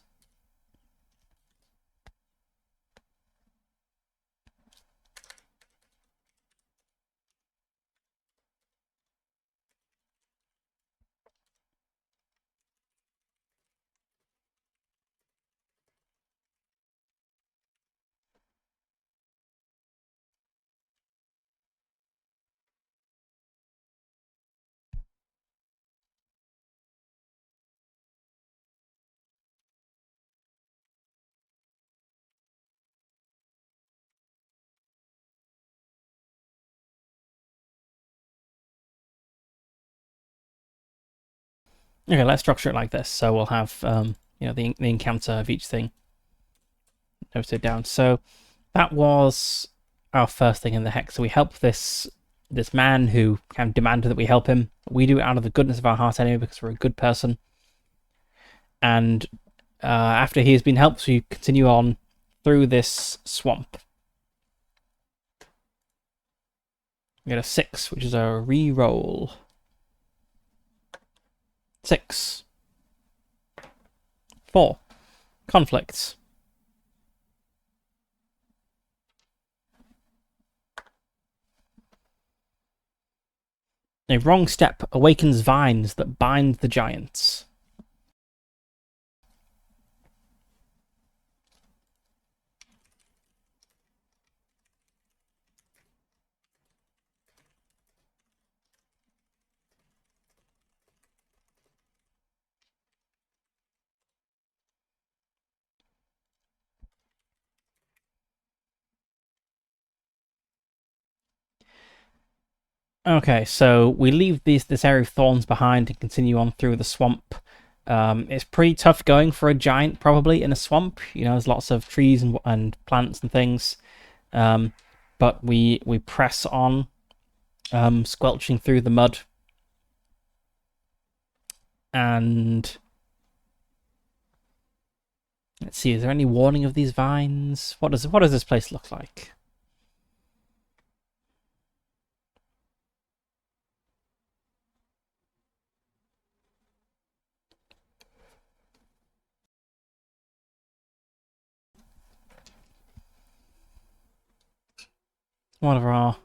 Okay, let's structure it like this. So we'll have the encounter of each thing noted down. So that was our first thing in the hex. So we help this man who kind of demanded that we help him. We do it out of the goodness of our heart anyway, because we're a good person. And after he has been helped, we continue on through this swamp. We get a 6, which is a re-roll. 6. 4. Conflicts. A wrong step awakens vines that bind the giants. Okay, so we leave this area of thorns behind and continue on through the swamp. It's pretty tough going for a giant, probably, in a swamp. There's lots of trees and plants and things. But we press on, squelching through the mud. And Let's see, is there any warning of these vines? What does this place look like? One of our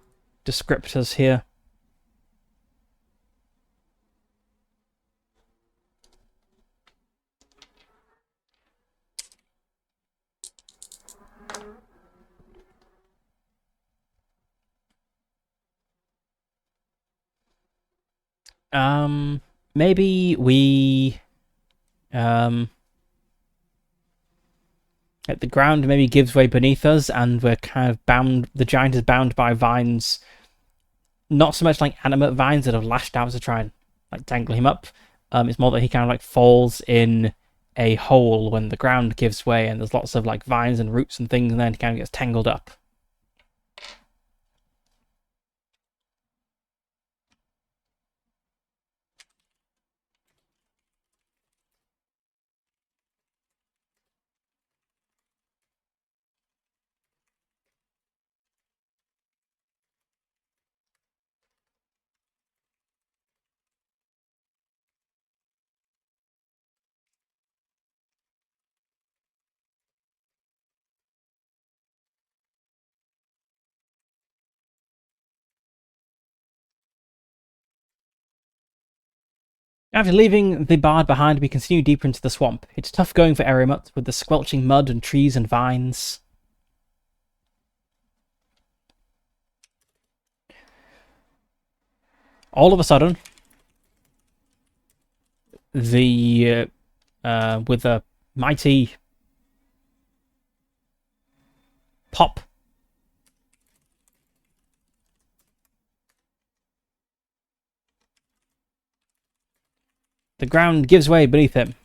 descriptors here. Maybe we the ground maybe gives way beneath us, and we're kind of bound. The giant is bound by vines, not so much like animate vines that have lashed out to try and like dangle him up. It's more that he kind of like falls in a hole when the ground gives way, and there's lots of like vines and roots and things, and then he kind of gets tangled up. After leaving the bard behind, we continue deeper into the swamp. It's tough going for Erimut, with the squelching mud and trees and vines. All of a sudden, with a mighty pop, the ground gives way beneath him.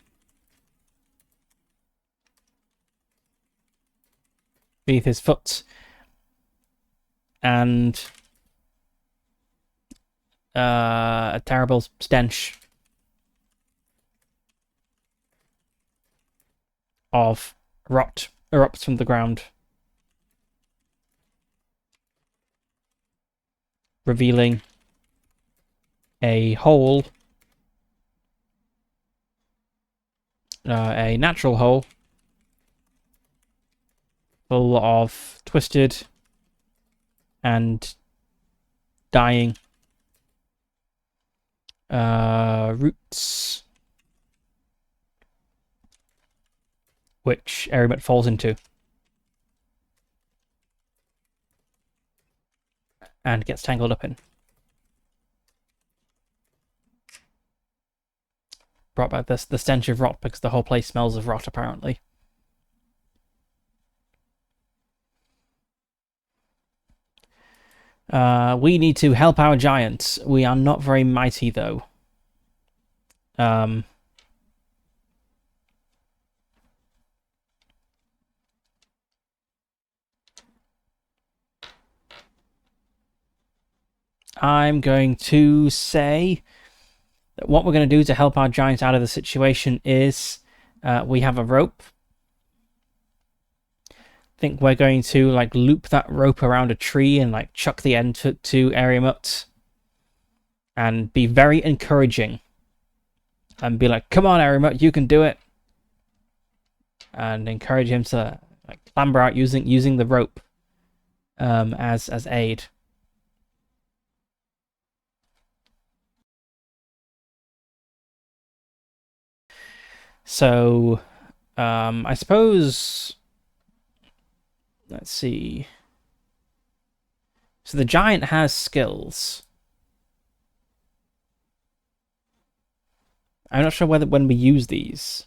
Beneath his foot. And a terrible stench of rot erupts from the ground, revealing a hole, a natural hole, full of twisted and dying roots, which Erimut falls into and gets tangled up in. Brought back the stench of rot, because the whole place smells of rot, apparently. We need to help our giants. We are not very mighty, though. I'm going to say that what we're going to do to help our giants out of the situation is we have a rope. I think we're going to like loop that rope around a tree and like chuck the end to Erimut and be very encouraging and be like, "Come on, Erimut, you can do it," and encourage him to like clamber out using the rope as aid. So, I suppose, let's see. So the giant has skills. I'm not sure when we use these.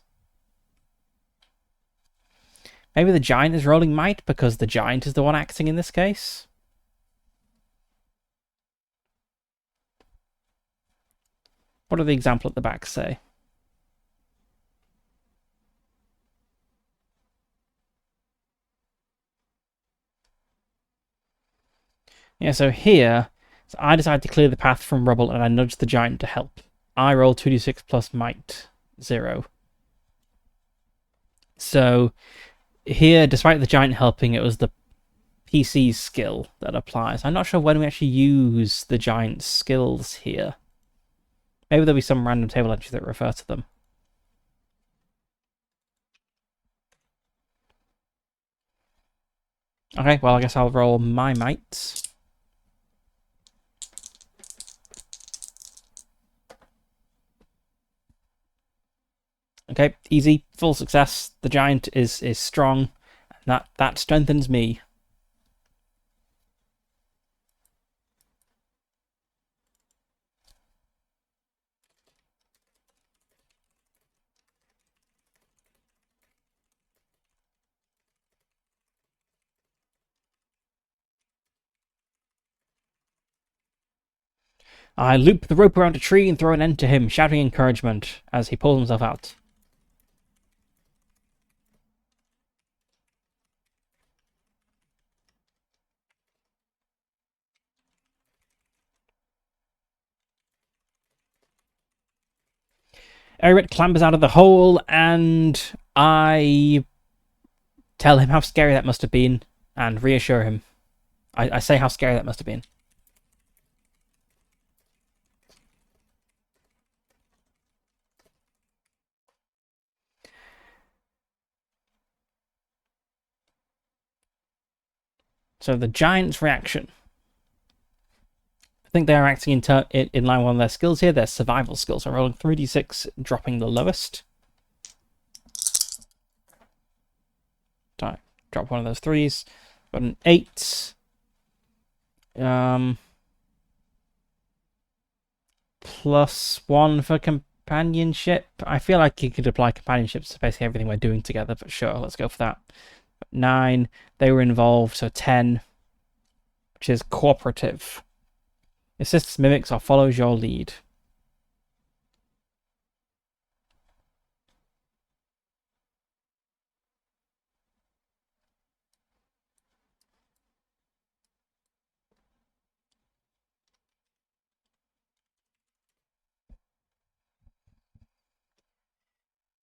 Maybe the giant is rolling might because the giant is the one acting in this case. What do the example at the back say? Yeah, so here, I decide to clear the path from rubble and I nudge the giant to help. I roll 2d6 plus might, 0. So here, despite the giant helping, it was the PC's skill that applies. I'm not sure when we actually use the giant skills here. Maybe there'll be some random table entries that refer to them. Okay, well, I guess I'll roll my might. Okay, easy, full success. The giant is strong, and that strengthens me. I loop the rope around a tree and throw an end to him, shouting encouragement as he pulls himself out. Eric clambers out of the hole, and I tell him how scary that must have been and reassure him. I say how scary that must have been. So the giant's reaction. I think they're acting in line with one of their skills here, their survival skills. So I'm rolling 3d6, dropping the lowest. Drop one of those threes. Got an 8. +1 for companionship. I feel like you could apply companionships to basically everything we're doing together, but sure, let's go for that. 9. They were involved, so 10, which is cooperative. Assists, mimics, or follows your lead.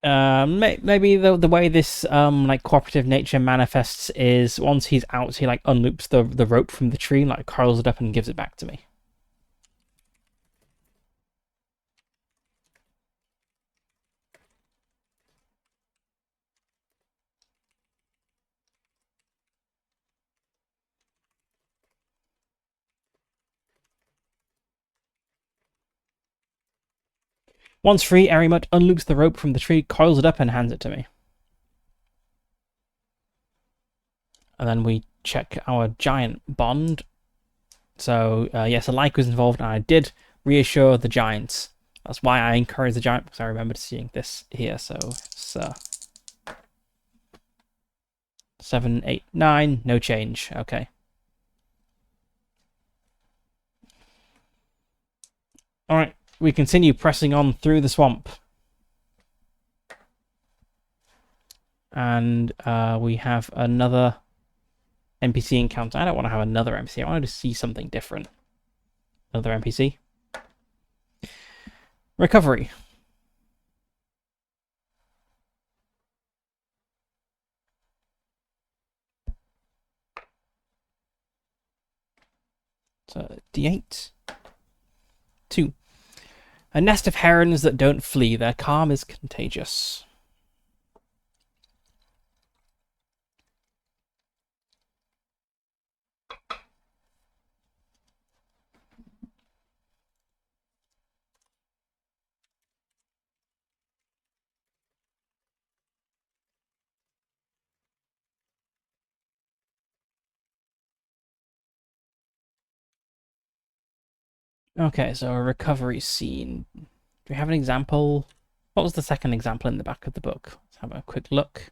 Maybe the way this like cooperative nature manifests is once he's out, he like unloops the rope from the tree, like coils it up and gives it back to me. Once free, Arimut unloops the rope from the tree, coils it up, and hands it to me. And then we check our giant bond. So yes, a like was involved, and I did reassure the giants. That's why I encouraged the giant, because I remembered seeing this here. So it's 7, 8, 9, no change. Okay. All right, we continue pressing on through the swamp. And we have another NPC encounter. I don't want to have another NPC. I wanted to see something different. Another NPC. Recovery. So D8. 2. A nest of herons that don't flee. Their calm is contagious. Okay, so a recovery scene. Do we have an example? What was the second example in the back of the book? Let's have a quick look.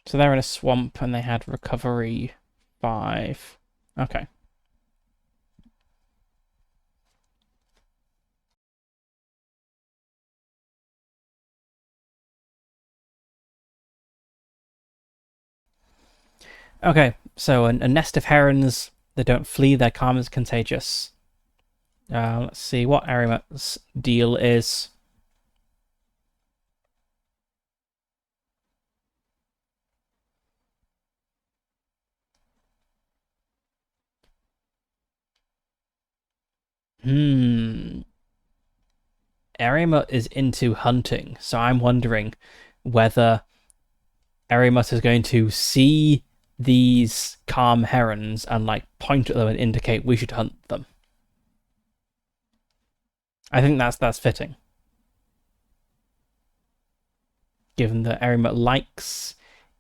So they're in a swamp and they had recovery 5. Okay. Okay, so a nest of herons that don't flee, their calm is contagious. Let's see what Arimat's deal is. Hmm. Arimat is into hunting, so I'm wondering whether Arimat is going to see these calm herons and like point at them and indicate we should hunt them. I think that's fitting, given that Arimat likes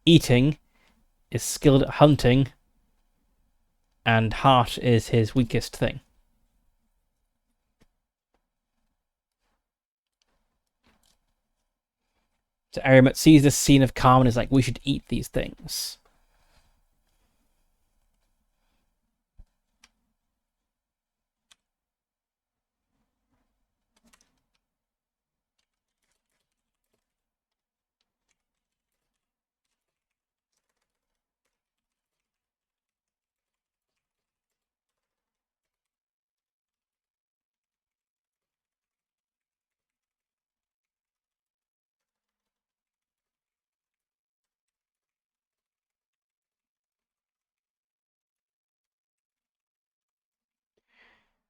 eating, is skilled at hunting, and heart is his weakest thing. So Arimat sees this scene of calm and is like, we should eat these things.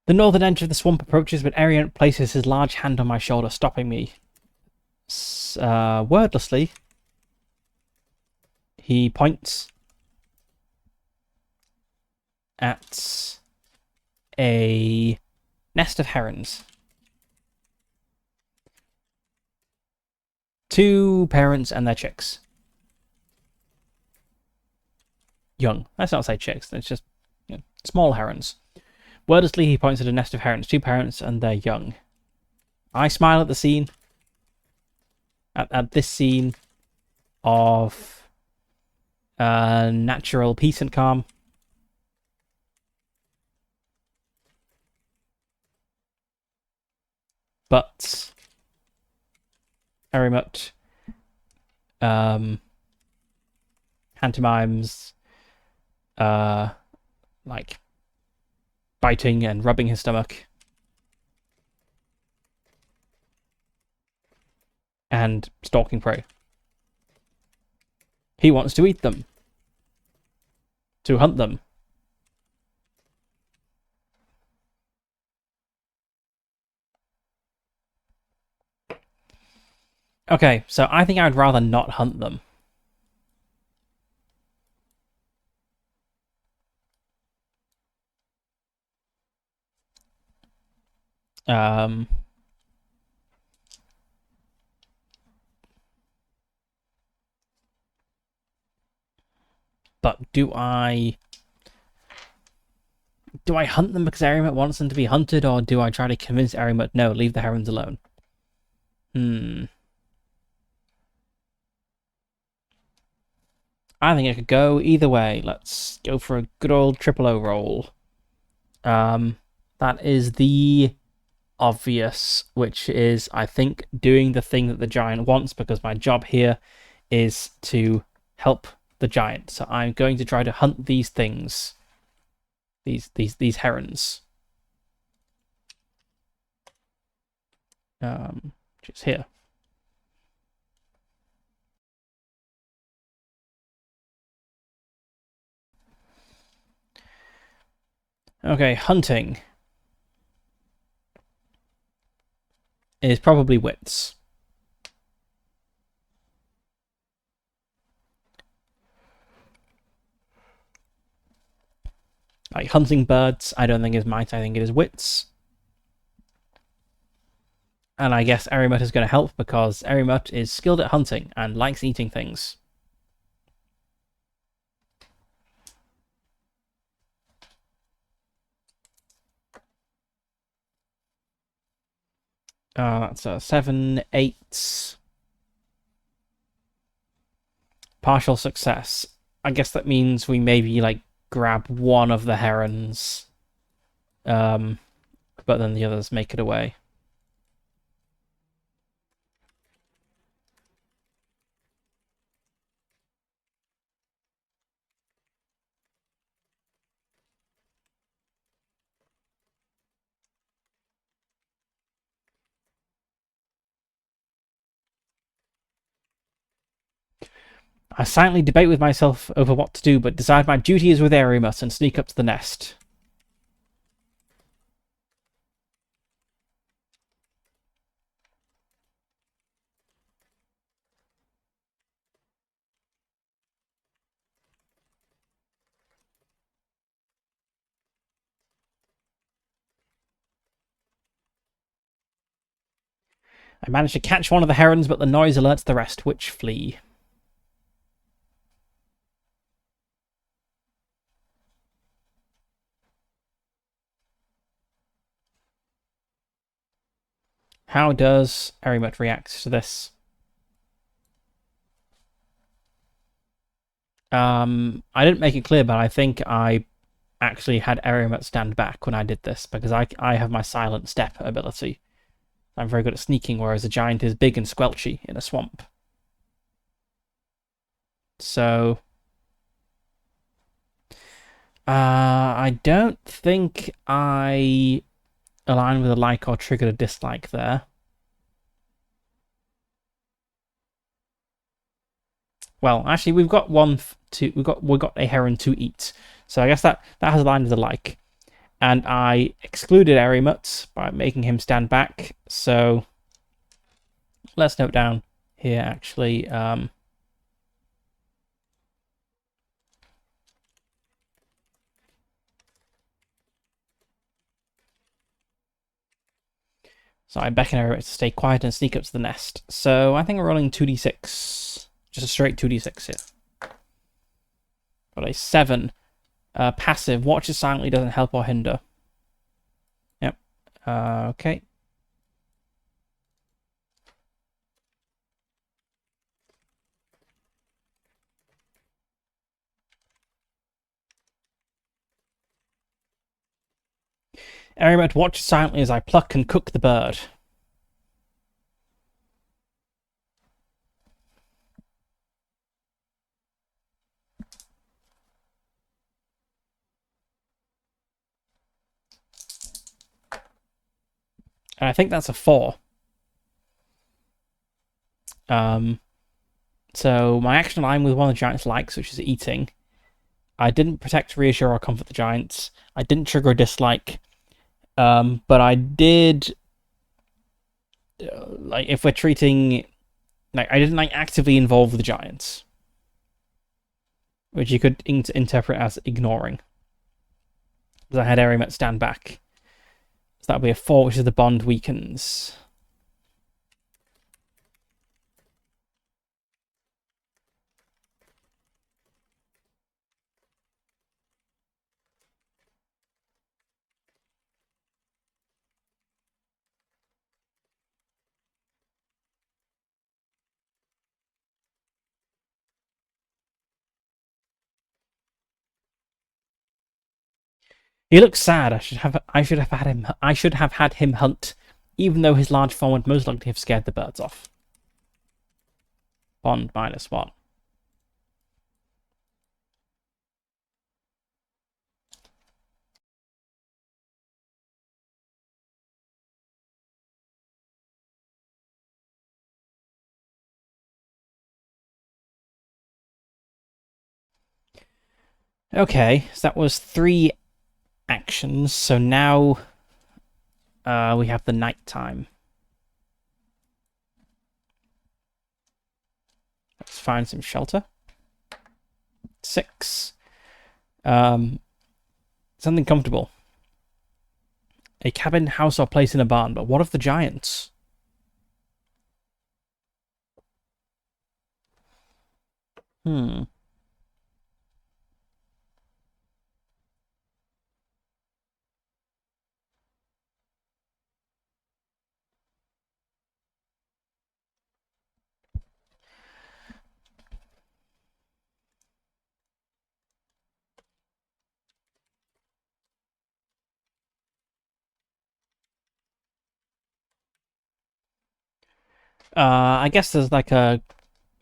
The northern edge of the swamp approaches, but Ariant places his large hand on my shoulder, stopping me. Wordlessly, he points at a nest of herons. 2 parents and their chicks. Young. Let's not say chicks. It's just small herons. Wordlessly, he points at a nest of herons. 2 parents and their young. I smile at the scene. At this scene of natural peace and calm. But Arimat pantomimes like biting and rubbing his stomach and stalking prey. He wants to eat them, to hunt them. Okay, so I think I would rather not hunt them. Um, but do I hunt them because Arimat wants them to be hunted, or do I try to convince Arimat, no, leave the herons alone? I think it could go either way. Let's go for a good old triple O roll. That is the obvious, which is, I think, doing the thing that the giant wants, because my job here is to help the giant. So I'm going to try to hunt these things. These herons. Which is here. Okay, hunting is probably wits. Like hunting birds, I don't think is might, I think it is wits. And I guess Arimat is going to help because Arimat is skilled at hunting and likes eating things. That's a 7, 8. Partial success. I guess that means we maybe like grab one of the herons, but then the others make it away. I silently debate with myself over what to do, but decide my duty is with Arimus and sneak up to the nest. I manage to catch one of the herons, but the noise alerts the rest, which flee. How does Arimus react to this? I didn't make it clear, but I think I actually had Arimus stand back when I did this, because I have my silent step ability. I'm very good at sneaking, whereas a giant is big and squelchy in a swamp. So, I don't think I aligned with a like or triggered a dislike there. Well, actually, we've got we've got a heron to eat, so I guess that has aligned with a like. And I excluded Arimus by making him stand back. So let's note down here actually. So I beckon Arimus to stay quiet and sneak up to the nest. So I think we're rolling 2d6. Just a straight 2d6 here. Got a 7. Passive. Watches silently, doesn't help or hinder. Yep. Okay. Arimus watches silently as I pluck and cook the bird. And I think that's a 4. So my action aligned with one of the giant's likes, which is eating. I didn't protect, reassure, or comfort the giants. I didn't trigger a dislike. But I did, like, if we're treating, like, I didn't, like, actively involve the giants, which you could interpret as ignoring. Because I had Arimus stand back. So that would be a 4, which is the bond weakens. He looks sad. I should have had him hunt, even though his large form would most likely have scared the birds off. Bond -1. Okay, so that was 3 actions. So now we have the night time. Let's find some shelter. 6. Something comfortable. A cabin, house, or place in a barn. But what of the giants? Hmm. I guess there's like a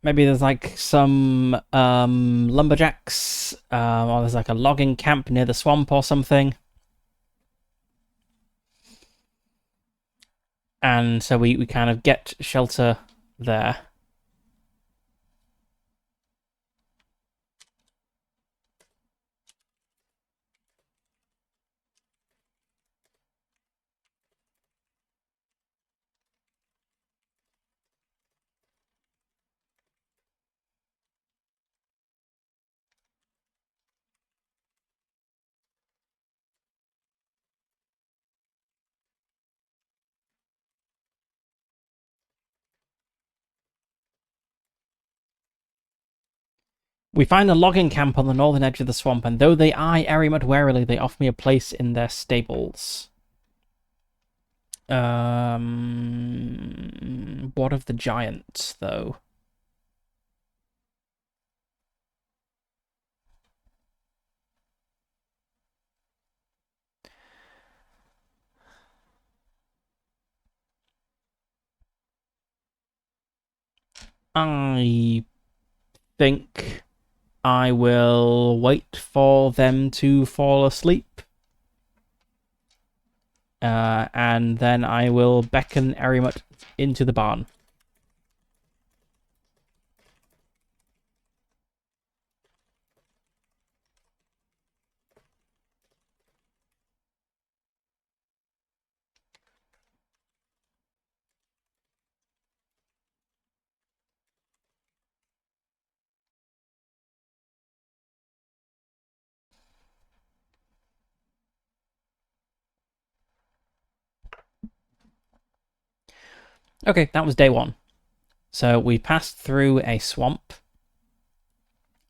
maybe there's like some lumberjacks, or there's like a logging camp near the swamp or something. And so we kind of get shelter there. We find a logging camp on the northern edge of the swamp, and though they eye Erimut warily, they offer me a place in their stables. What of the giants, though? I think I will wait for them to fall asleep. And then I will beckon Erimut into the barn. Okay, that was day one. So we passed through a swamp.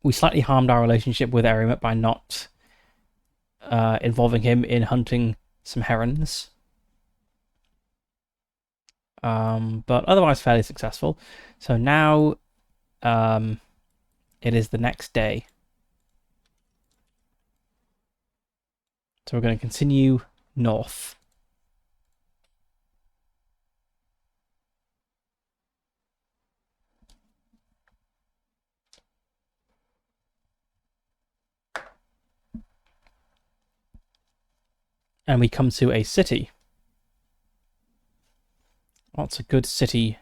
We slightly harmed our relationship with Erimut by not involving him in hunting some herons. But otherwise fairly successful. So now it is the next day. So we're going to continue north. And we come to a city. What's a good city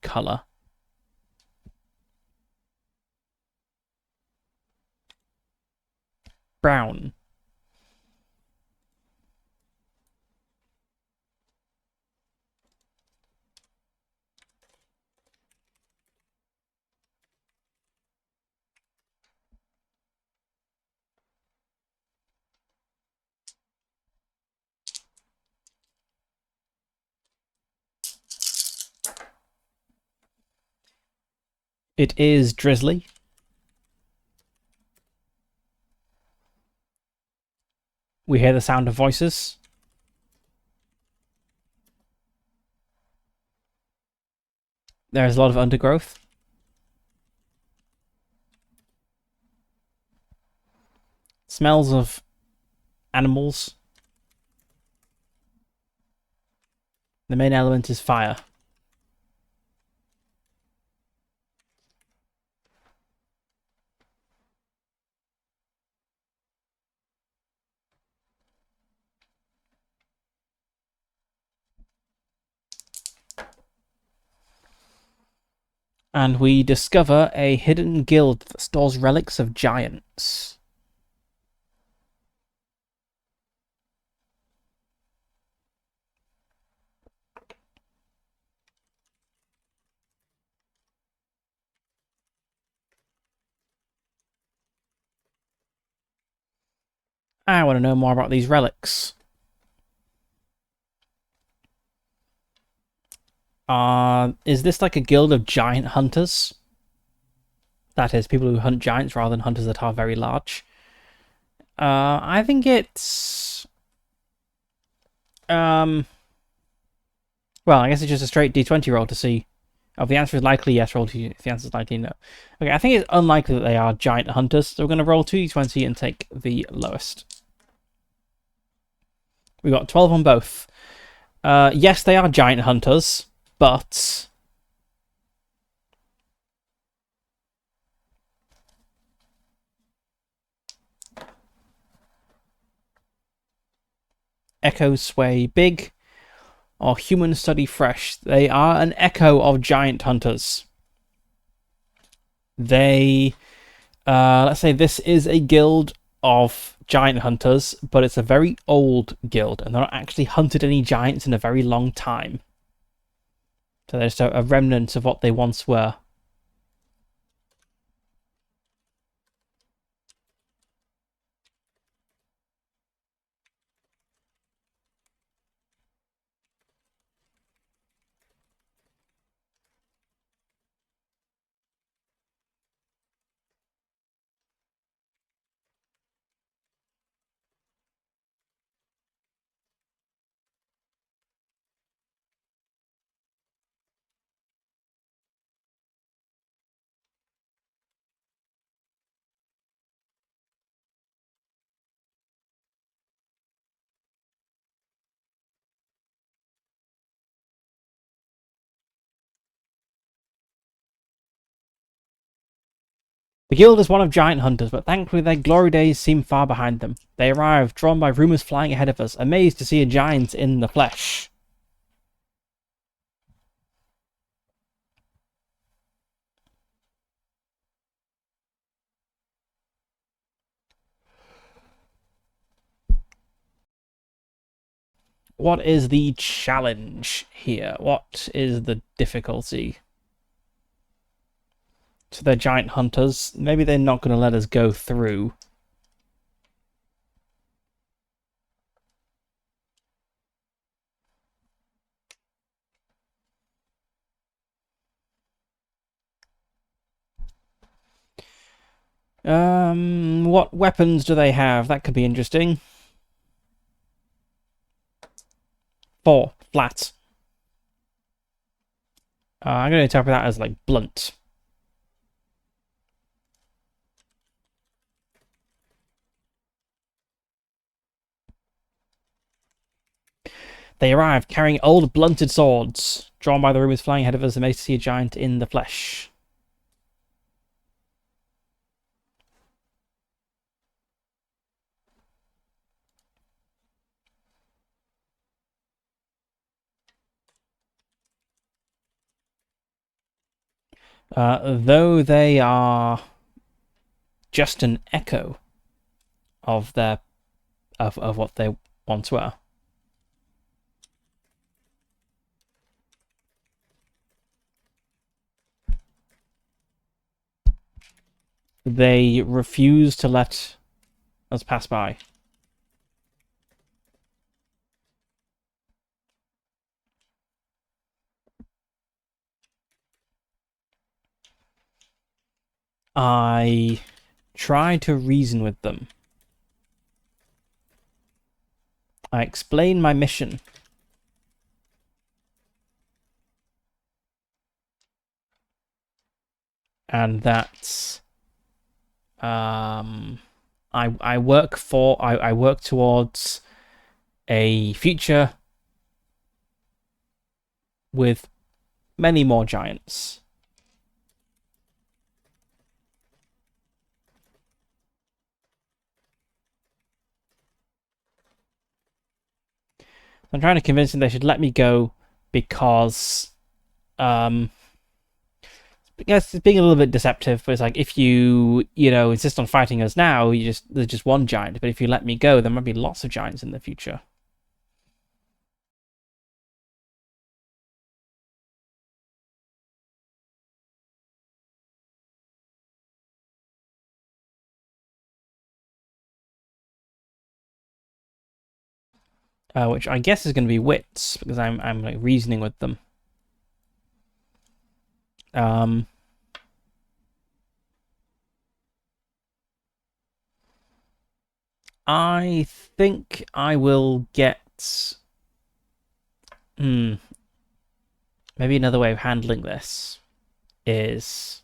color? Brown. It is drizzly. We hear the sound of voices. There's a lot of undergrowth. Smells of animals. The main element is fire. And we discover a hidden guild that stores relics of giants. I want to know more about these relics. Is this like a guild of giant hunters? That is, people who hunt giants rather than hunters that are very large. I think it's... Well, I guess it's just a straight D20 roll to see. Oh, if the answer is likely yes, roll 2. If the answer is likely no. Okay, I think it's unlikely that they are giant hunters, so we're going to roll 2d20 and take the lowest. We got 12 on both. Yes, they are giant hunters, but... Echoes sway big, or human study fresh. They are an echo of giant hunters. They... let's say this is a guild of giant hunters, but it's a very old guild, and they're not actually hunted any giants in a very long time. So they're just a remnant of what they once were. The guild is one of giant hunters, but thankfully their glory days seem far behind them. They arrive, drawn by rumours flying ahead of us, amazed to see a giant in the flesh. What is the challenge here? What is the difficulty? So they're giant hunters. Maybe they're not going to let us go through. What weapons do they have? That could be interesting. 4 flat. I'm going to interpret that as like blunt. They arrived carrying old blunted swords, drawn by the rumours flying ahead of us, amazed to see a giant in the flesh. Though they are just an echo of their of what they once were. They refuse to let us pass by. I try to reason with them. I explain my mission. And that I work for I work towards a future with many more giants. I'm trying to convince them they should let me go because I guess it's being a little bit deceptive, but it's like if you know insist on fighting us now, there's just one giant. But if you let me go, there might be lots of giants in the future. Which I guess is going to be wits because I'm like reasoning with them. Um, I think I will get. Hmm. Maybe another way of handling this is.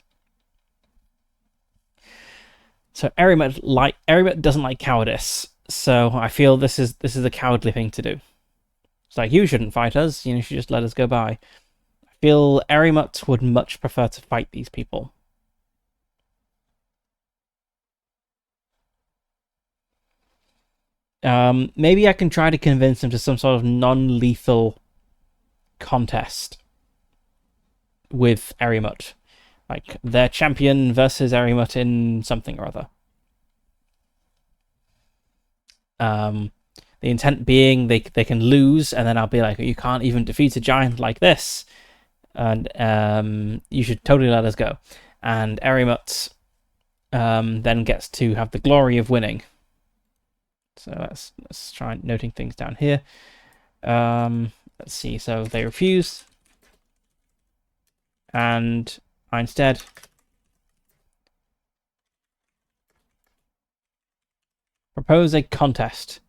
So Erimet doesn't like cowardice, so I feel this is a cowardly thing to do. It's like you shouldn't fight us, you should just let us go by. I feel Erimut would much prefer to fight these people. Maybe I can try to convince them to some sort of non-lethal contest with Erimut. Like their champion versus Erimut in something or other. Um, the intent being they can lose, and then I'll be like, you can't even defeat a giant like this, and you should totally let us go. And Erimut then gets to have the glory of winning. So let's try noting things down here. Let's see. So they refuse, and I instead propose a contest.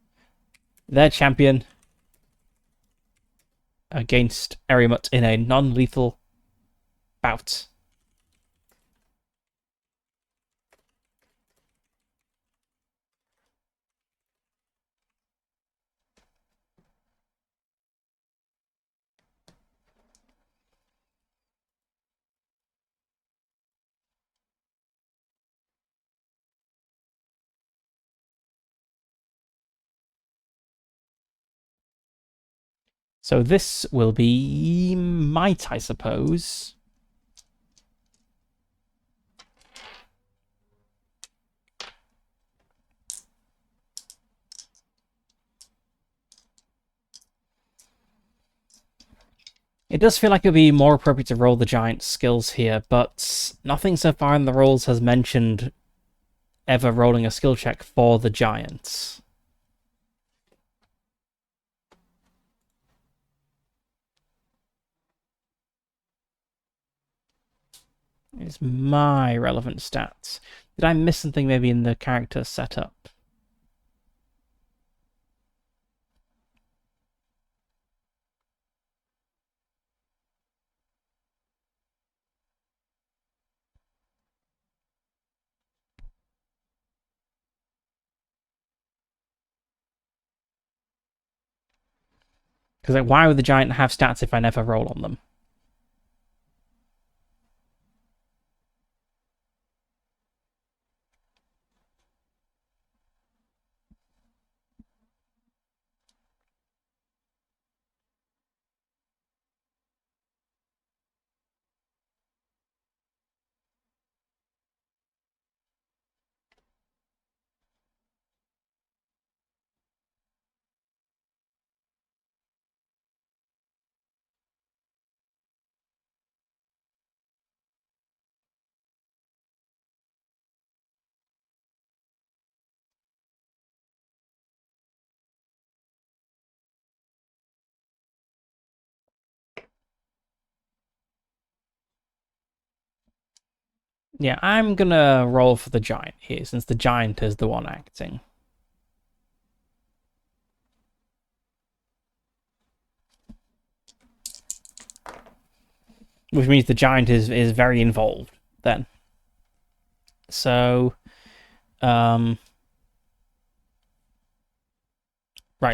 Their champion against Erimut in a non-lethal bout. So this will be might, I suppose. It does feel like it would be more appropriate to roll the giant skills here, but nothing so far in the rolls has mentioned ever rolling a skill check for the giants. It's my relevant stats. Did I miss something maybe in the character setup? Because like, why would the giant have stats if I never roll on them? Yeah, I'm gonna roll for the giant here, since the giant is the one acting. Which means the giant is very involved then. So, right,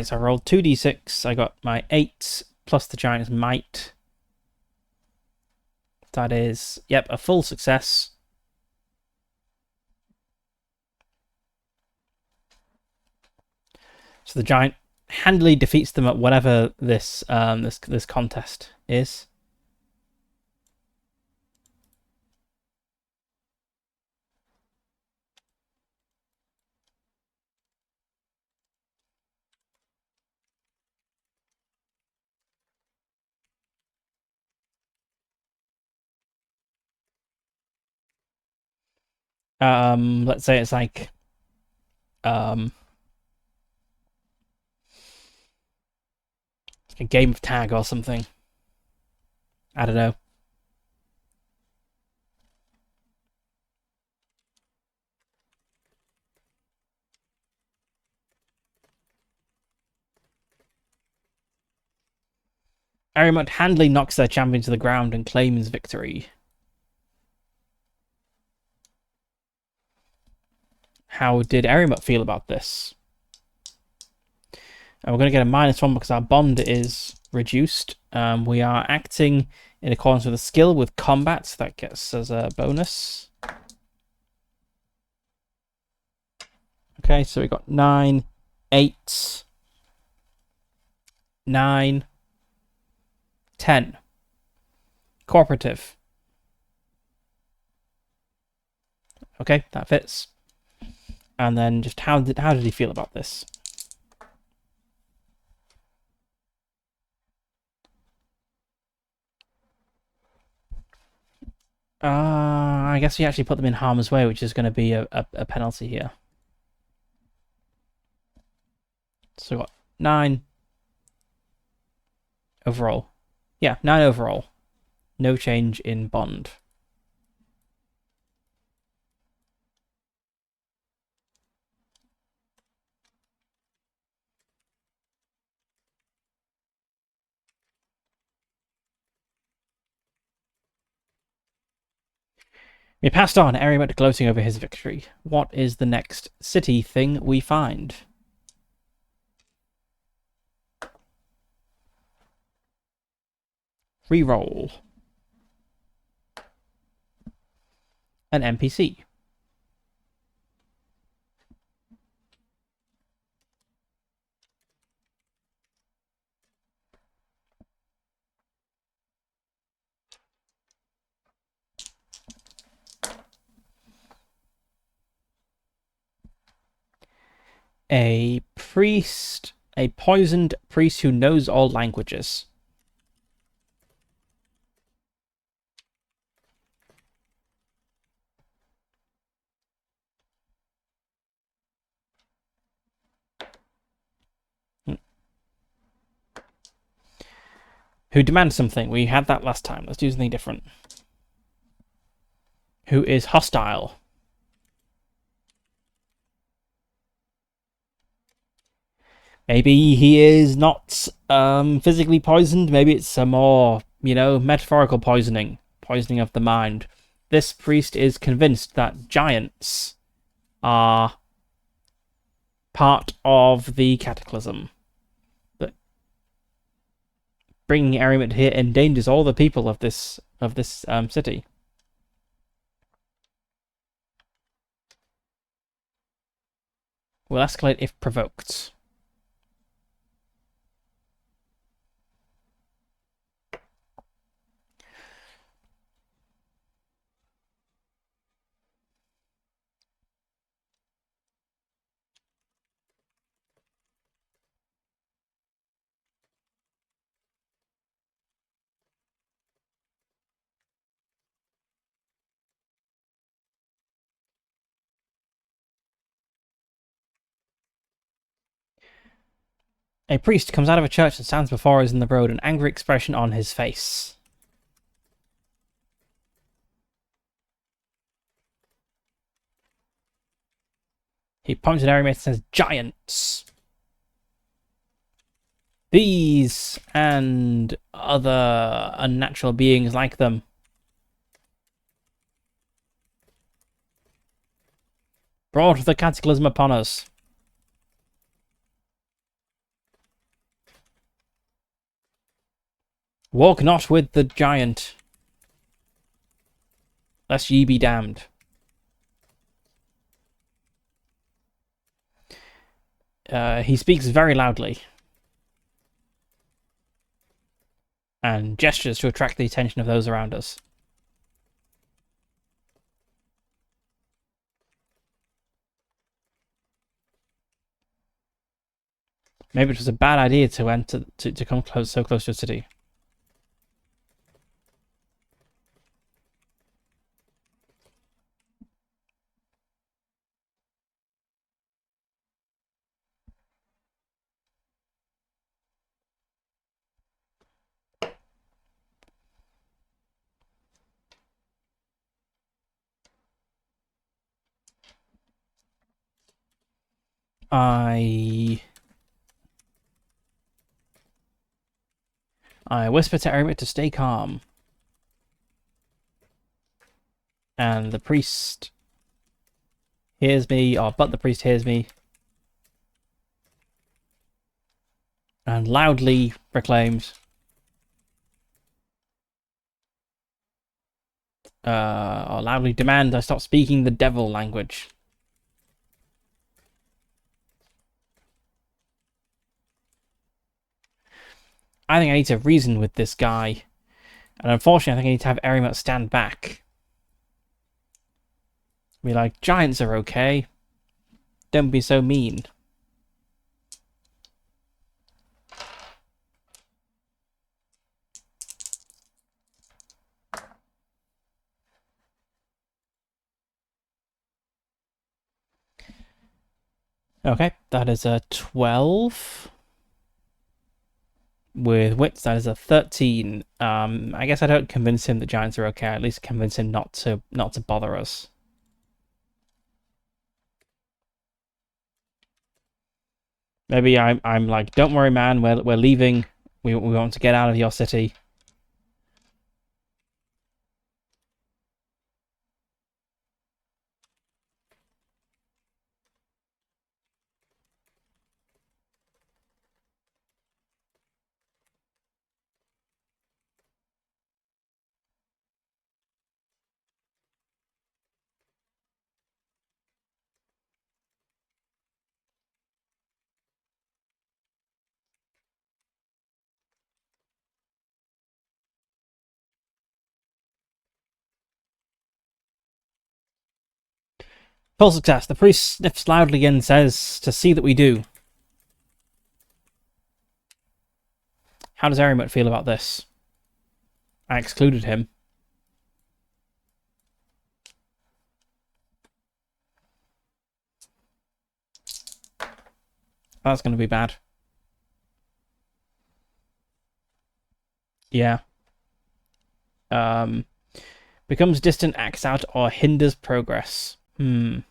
so I rolled 2d6, I got my 8 plus the giant's might. That is, yep, a full success. So the giant handily defeats them at whatever this this contest is. Let's say it's like a game of tag or something. I don't know. Arimut handily knocks their champion to the ground and claims victory. How did Arimut feel about this? And we're going to get a -1 because our bond is reduced. We are acting in accordance with a skill with combat, so that gets us a bonus. Okay, so we got 9, 8, 9, 10. Cooperative. Okay, that fits. And then just how did he feel about this? I guess we actually put them in harm's way, which is going to be a penalty here. So we got 9 overall. Yeah, 9 overall. No change in bond. We passed on, Arimet gloating over his victory. What is the next city thing we find? Reroll. An NPC. A priest, a poisoned priest who knows all languages. Who demands something. We had that last time. Let's do something different. Who is hostile. Maybe he is not physically poisoned. Maybe it's a more, metaphorical poisoning. Poisoning of the mind. This priest is convinced that giants are part of the cataclysm. That bringing Erimit here endangers all the people of this city. Will escalate if provoked. A priest comes out of a church and stands before us in the road, an angry expression on his face. He points at Erimit and says, "Giants! These and other unnatural beings like them brought the cataclysm upon us. Walk not with the giant, lest ye be damned." He speaks very loudly and gestures to attract the attention of those around us. Maybe it was a bad idea to enter to come so close to a city. I whisper to Erimit to stay calm. And the priest hears me, but the priest hears me. And loudly proclaims, or loudly demands I stop speaking the devil language. I think I need to reason with this guy. And unfortunately, I think I need to have Erimut stand back. Be like, giants are okay. Don't be so mean. Okay, that is a 12. With wits, that is a 13. I guess I don't convince him that giants are okay. I at least convince him not to bother us. Maybe I'm like, don't worry, man. We're leaving. We want to get out of your city. Full success. The priest sniffs loudly and says to see that we do. How does Erimut feel about this? I excluded him. That's going to be bad. Yeah. Becomes distant, acts out, or hinders progress. Maybe...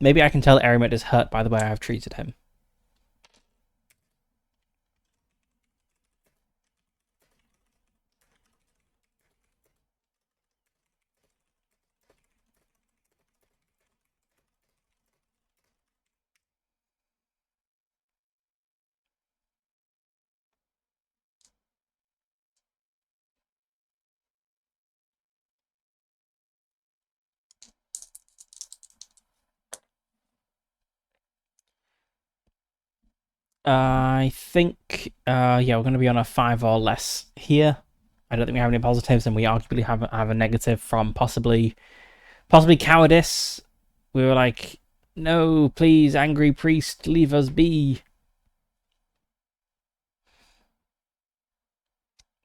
Maybe I can tell Erimut is hurt by the way I've treated him. I think, yeah, we're going to be on a 5 or less here. I don't think we have any positives, and we arguably have a negative from possibly cowardice. We were like, no, please, angry priest, leave us be.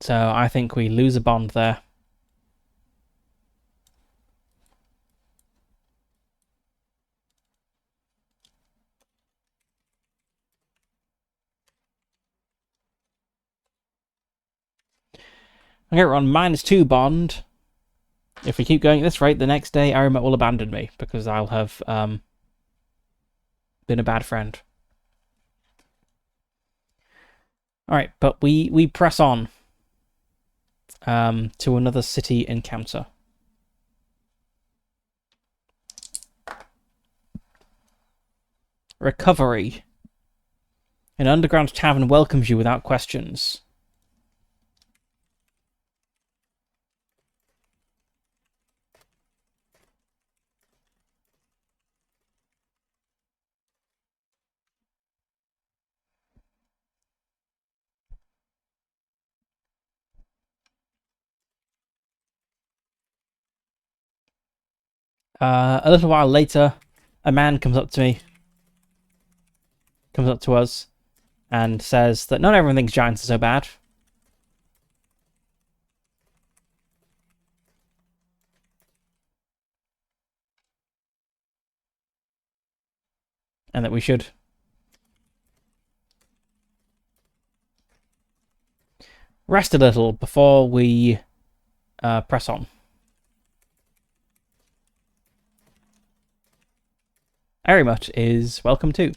So I think we lose a bond there. Okay, we're on -2 bond. If we keep going at this rate, the next day Erimut will abandon me because I'll have been a bad friend. Alright, but we press on to another city encounter. Recovery. An underground tavern welcomes you without questions. A little while later, a man comes up to us, and says that not everyone thinks giants are so bad. And that we should rest a little before we press on. Erimut is welcome too.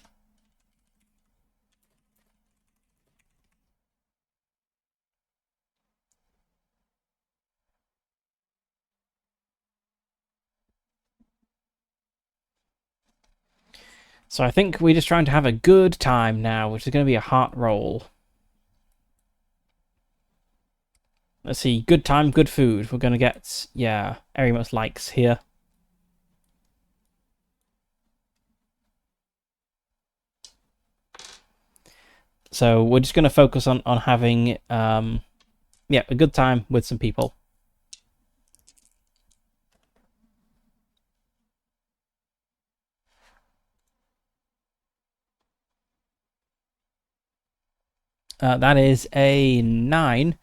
So I think we're just trying to have a good time now, which is going to be a heart roll. Let's see, good time, good food. We're going to get, yeah, Erimut's likes here. So we're just going to focus on having, yeah, a good time with some people. That is a 9,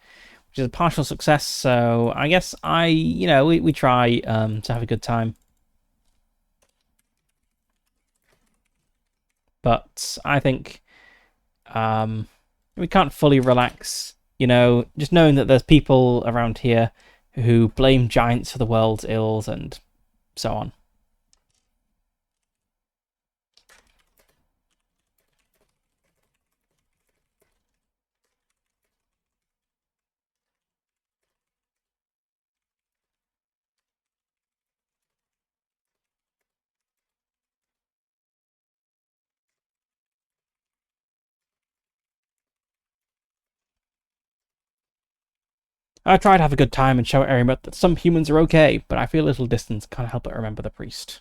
which is a partial success. So I guess we try to have a good time. But I think we can't fully relax, just knowing that there's people around here who blame giants for the world's ills and so on. I try to have a good time and show Erimut that some humans are okay, but I feel a little distant, can't help but remember the priest.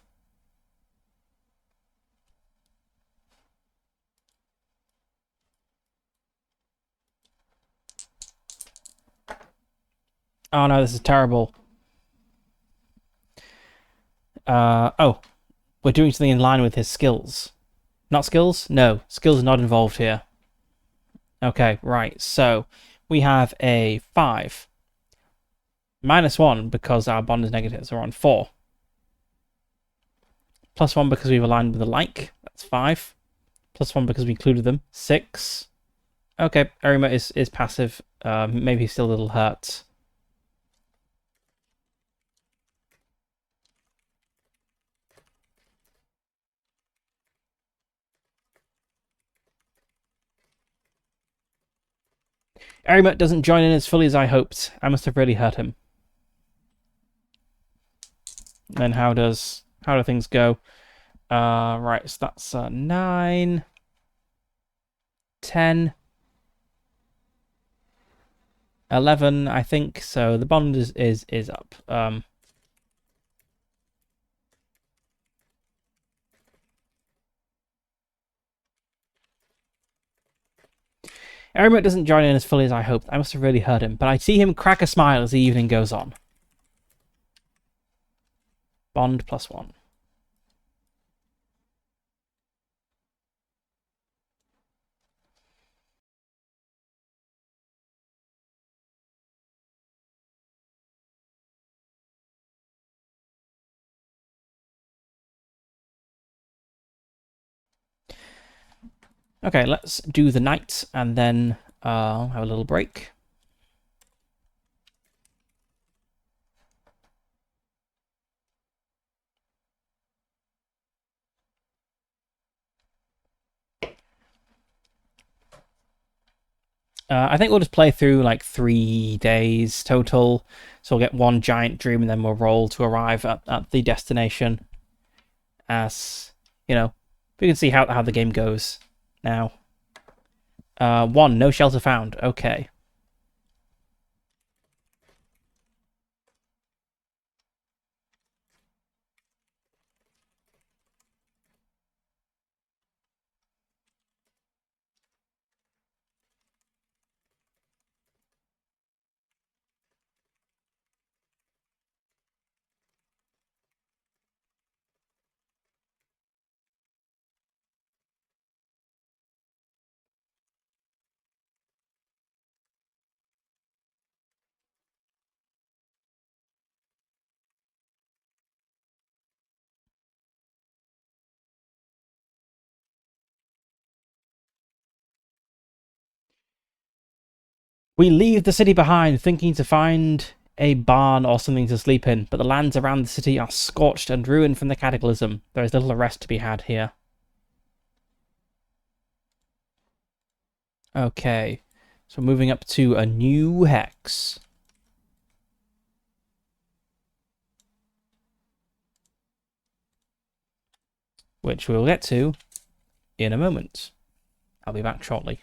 Oh no, this is terrible. Oh, we're doing something in line with his skills. Not skills? No, skills are not involved here. Okay, right, so we have a 5. -1 because our bond is negative, so we're on 4. +1 because we've aligned with the like, that's 5. +1 because we included them, 6. Okay, Erimut is passive. Maybe he's still a little hurt. Erimut doesn't join in as fully as I hoped. I must have really hurt him. Then how do things go? Right, so that's 9, 10, 11, I think. So the bond is up. Erimut doesn't join in as fully as I hoped. I must have really hurt him, but I see him crack a smile as the evening goes on. Bond +1. Okay, let's do the night and then I'll have a little break. I think we'll just play through like 3 days total. So we'll get one giant dream and then we'll roll to arrive at the destination. As, you know, we can see how the game goes now. 1, no shelter found. Okay. We leave the city behind, thinking to find a barn or something to sleep in, but the lands around the city are scorched and ruined from the cataclysm. There is little rest to be had here. Okay, so moving up to a new hex. Which we'll get to in a moment. I'll be back shortly.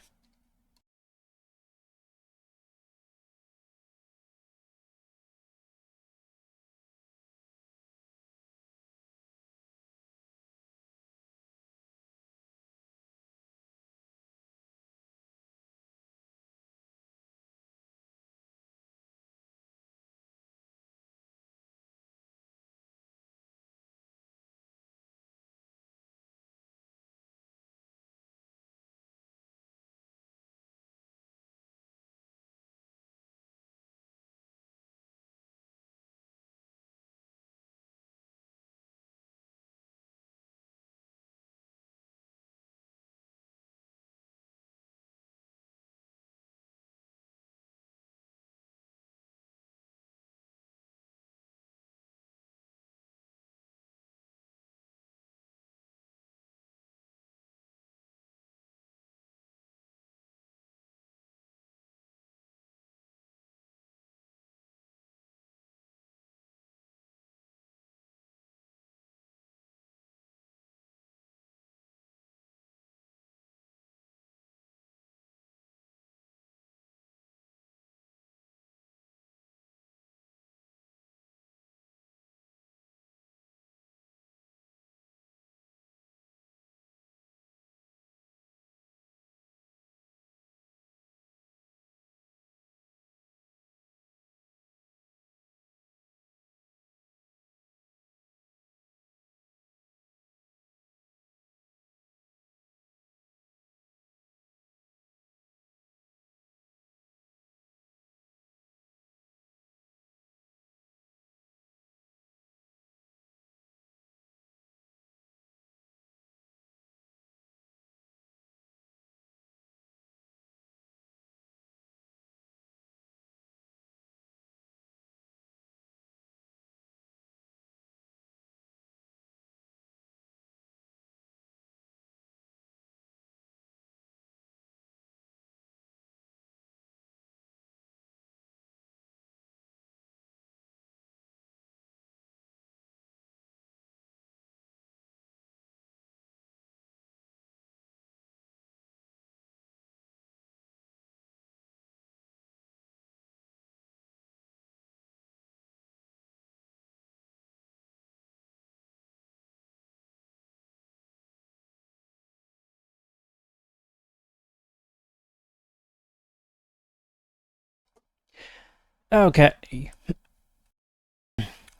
Okay.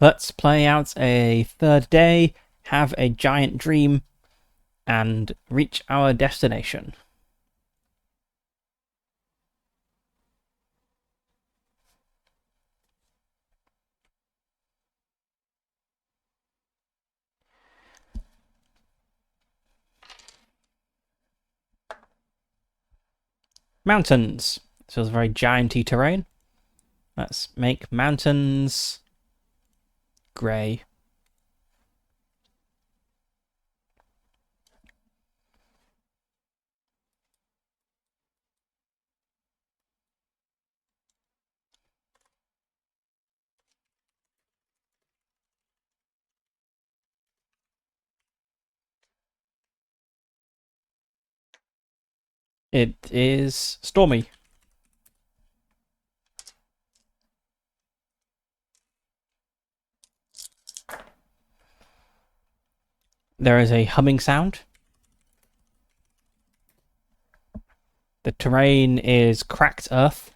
Let's play out a third day, have a giant dream, and reach our destination. Mountains. This feels very gianty terrain. Let's make mountains grey. It is stormy. There is a humming sound. The terrain is cracked earth.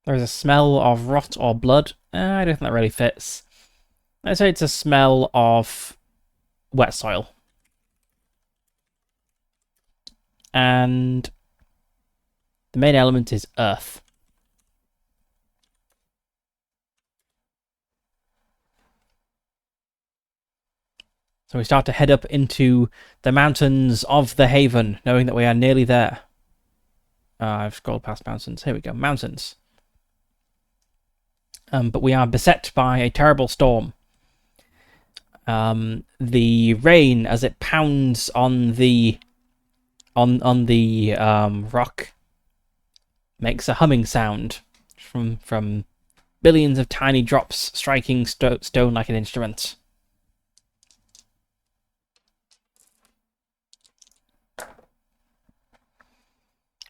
There is a smell of rot or blood. I don't think that really fits. I'd say it's a smell of wet soil. And the main element is earth. So we start to head up into the mountains of the Haven, knowing that we are nearly there. I've scrolled past mountains. Here we go, mountains. But we are beset by a terrible storm. The rain, as it pounds on the rock, makes a humming sound from billions of tiny drops striking stone like an instrument.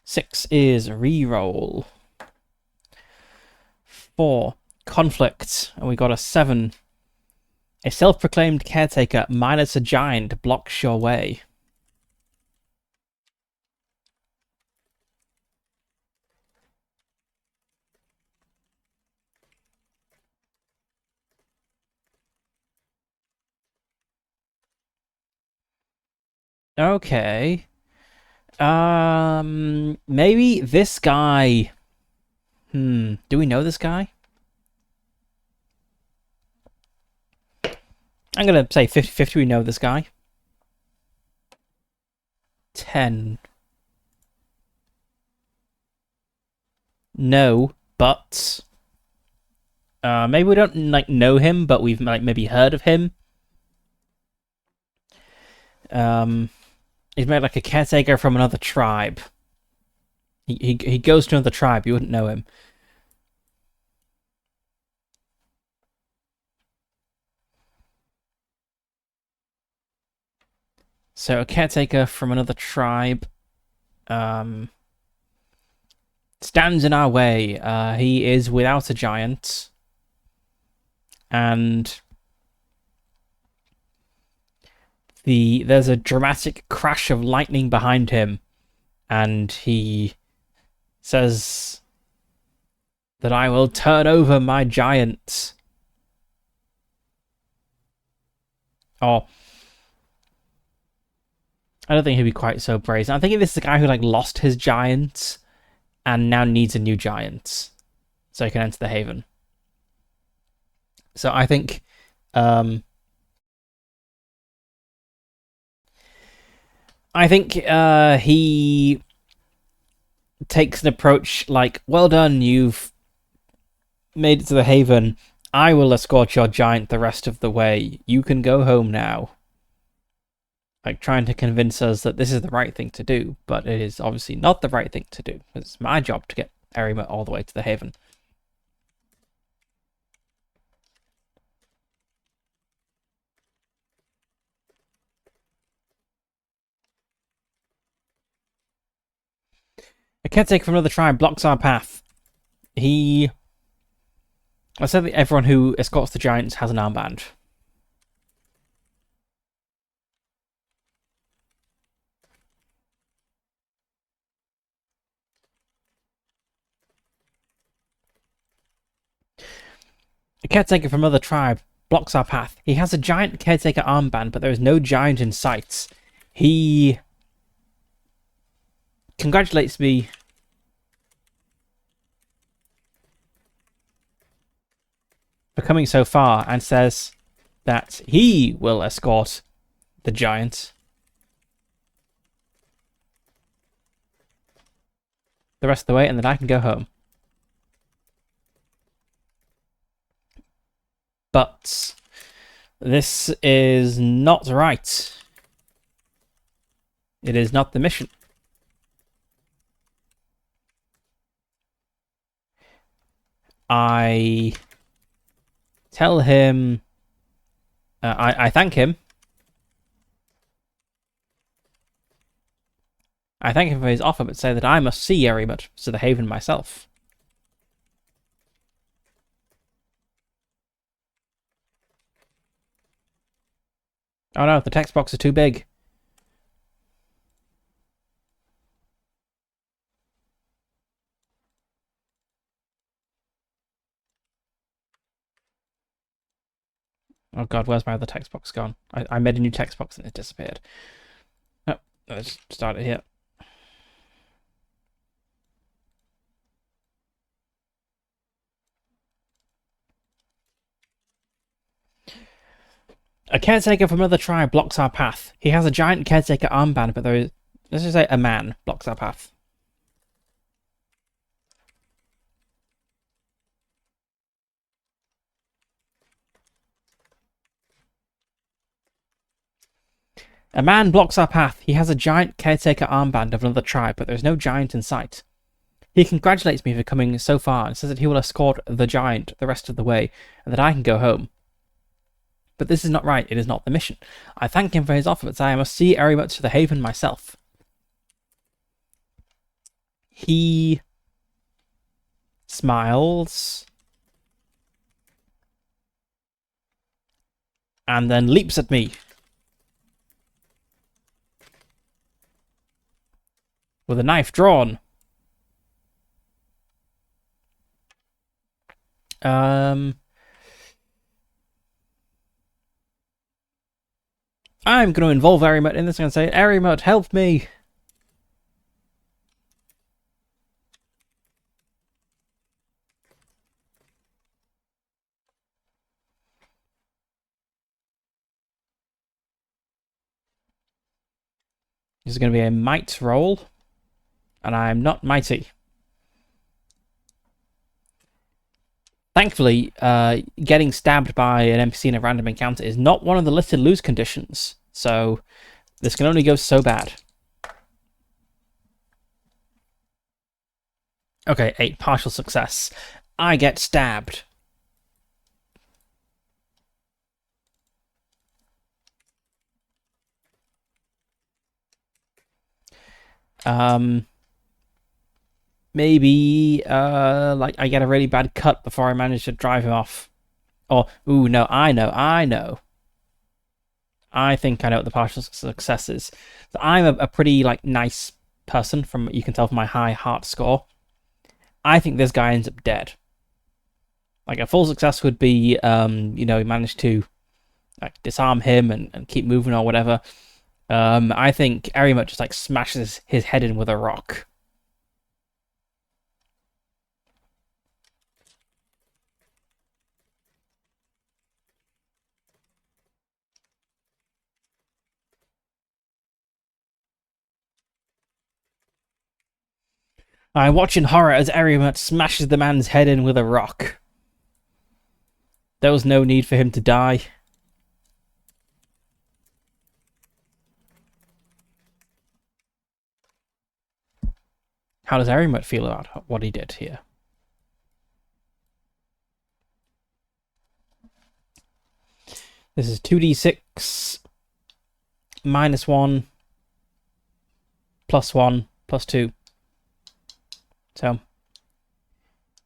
Six is reroll. 4, conflict, and we got a 7. A self-proclaimed caretaker minus a giant blocks your way. Okay. Maybe this guy. Do we know this guy? I'm gonna say 50-50 we know this guy. 10. No, but maybe we don't like know him, but we've like maybe heard of him. He's made like a caretaker from another tribe. He goes to another tribe. You wouldn't know him. So a caretaker from another tribe stands in our way. He is without a giant, and there's a dramatic crash of lightning behind him, and he says that I will turn over my giant. Oh, I don't think he'd be quite so brazen. I think this is a guy who like lost his giant and now needs a new giant so he can enter the Haven. So I think he takes an approach like, well done, you've made it to the Haven. I will escort your giant the rest of the way. You can go home now. Like, trying to convince us that this is the right thing to do, but it is obviously not the right thing to do. It's my job to get Erima all the way to the Haven. A caretaker from another tribe blocks our path. I said that everyone who escorts the giants has an armband. A caretaker from another tribe blocks our path. He has a giant caretaker armband, but there is no giant in sight. He congratulates me for coming so far and says that he will escort the giant the rest of the way and that I can go home. But this is not right. It is not the mission. I tell him... I thank him. I thank him for his offer, but say that I must see Erimut to the haven myself. Oh no, the text box is too big. Oh god, where's my other text box gone? I made a new text box and it disappeared. Oh, let's start it here. A caretaker from another tribe blocks our path. He has a giant caretaker armband, but there is... Let's just say a man blocks our path. A man blocks our path. He has a giant caretaker armband of another tribe, but there is no giant in sight. He congratulates me for coming so far and says that he will escort the giant the rest of the way and that I can go home. But this is not right. It is not the mission. I thank him for his offer, but say I must see Erimut to the haven myself. He smiles and then leaps at me with a knife drawn. I'm going to involve Erimut in this. I'm going to say, Erimut, help me. This is going to be a might roll, and I'm not mighty. Thankfully, getting stabbed by an NPC in a random encounter is not one of the listed lose conditions, so this can only go so bad. Okay, 8, partial success. I get stabbed. Maybe, like, I get a really bad cut before I manage to drive him off. Or, ooh, no, I know. I think I know what the partial success is. So I'm a pretty, like, nice person, from you can tell from my high heart score. I think this guy ends up dead. Like, a full success would be, you know, he managed to, like, disarm him and keep moving or whatever. I think Erimut just, like, smashes his head in with a rock. I watch in horror as Erimut smashes the man's head in with a rock. There was no need for him to die. How does Erimut feel about what he did here? This is 2d6 -1 +1 +2. So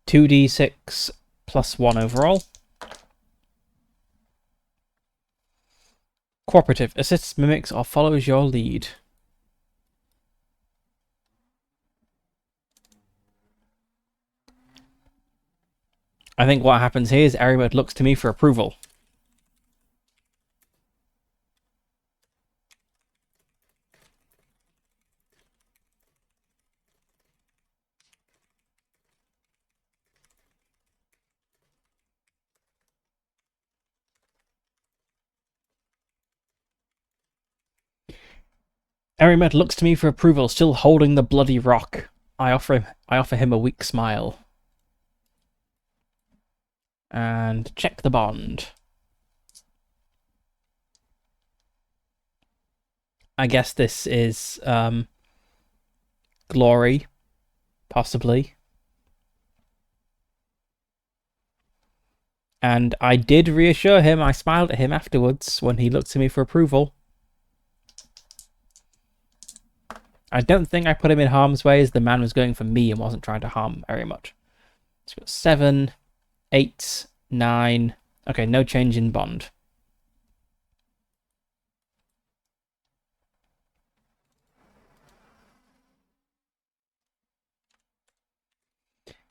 2d6 +1 overall. Cooperative. Assists, mimics, or follows your lead. I think what happens here is Erimode looks to me for approval. Erimode looks to me for approval, still holding the bloody rock. I offer him a weak smile. And check the bond. I guess this is glory, possibly. And I did reassure him. I smiled at him afterwards when he looked to me for approval. I don't think I put him in harm's way, as the man was going for me and wasn't trying to harm very much. So we've got 7, 8, 9. Okay, no change in bond.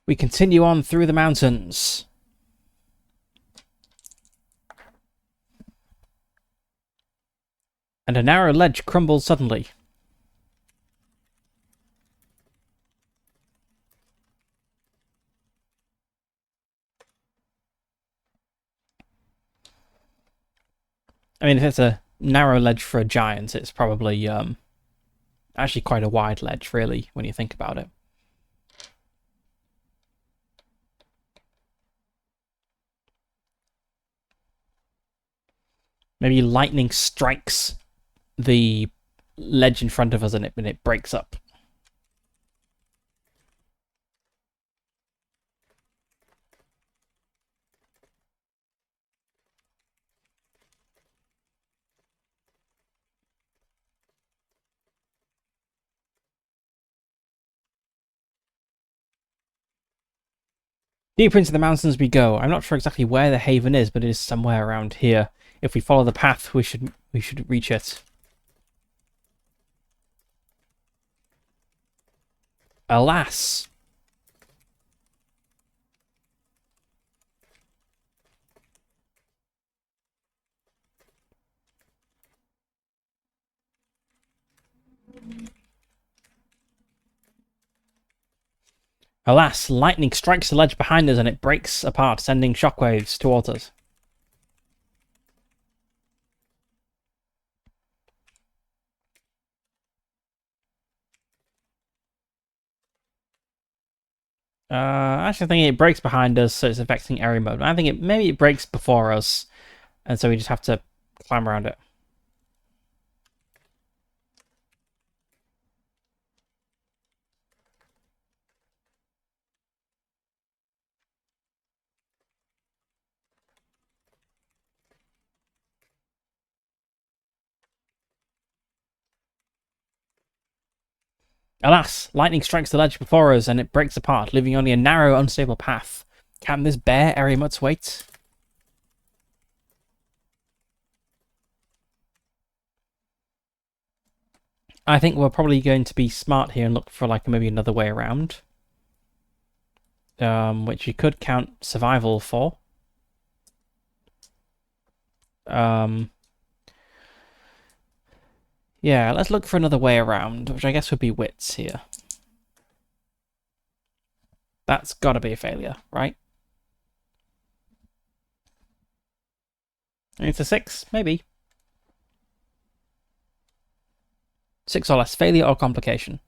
We continue on through the mountains. And a narrow ledge crumbles suddenly. I mean, if it's a narrow ledge for a giant, it's probably actually quite a wide ledge, really, when you think about it. Maybe lightning strikes the ledge in front of us and it breaks up. Deeper into the mountains we go. I'm not sure exactly where the haven is, but it is somewhere around here. If we follow the path, we should reach it. Alas! Alas, lightning strikes the ledge behind us and it breaks apart, sending shockwaves towards us. I actually think it breaks behind us, so it's affecting Erimode. I think maybe it breaks before us, and so we just have to climb around it. Alas, lightning strikes the ledge before us and it breaks apart, leaving only a narrow, unstable path. Can this bear Erimode's weight? I think we're probably going to be smart here and look for like maybe another way around. Which you could count survival for. Yeah, let's look for another way around, which I guess would be wits here. That's gotta be a failure, right? It's a 6, maybe. 6 or less, failure or complication.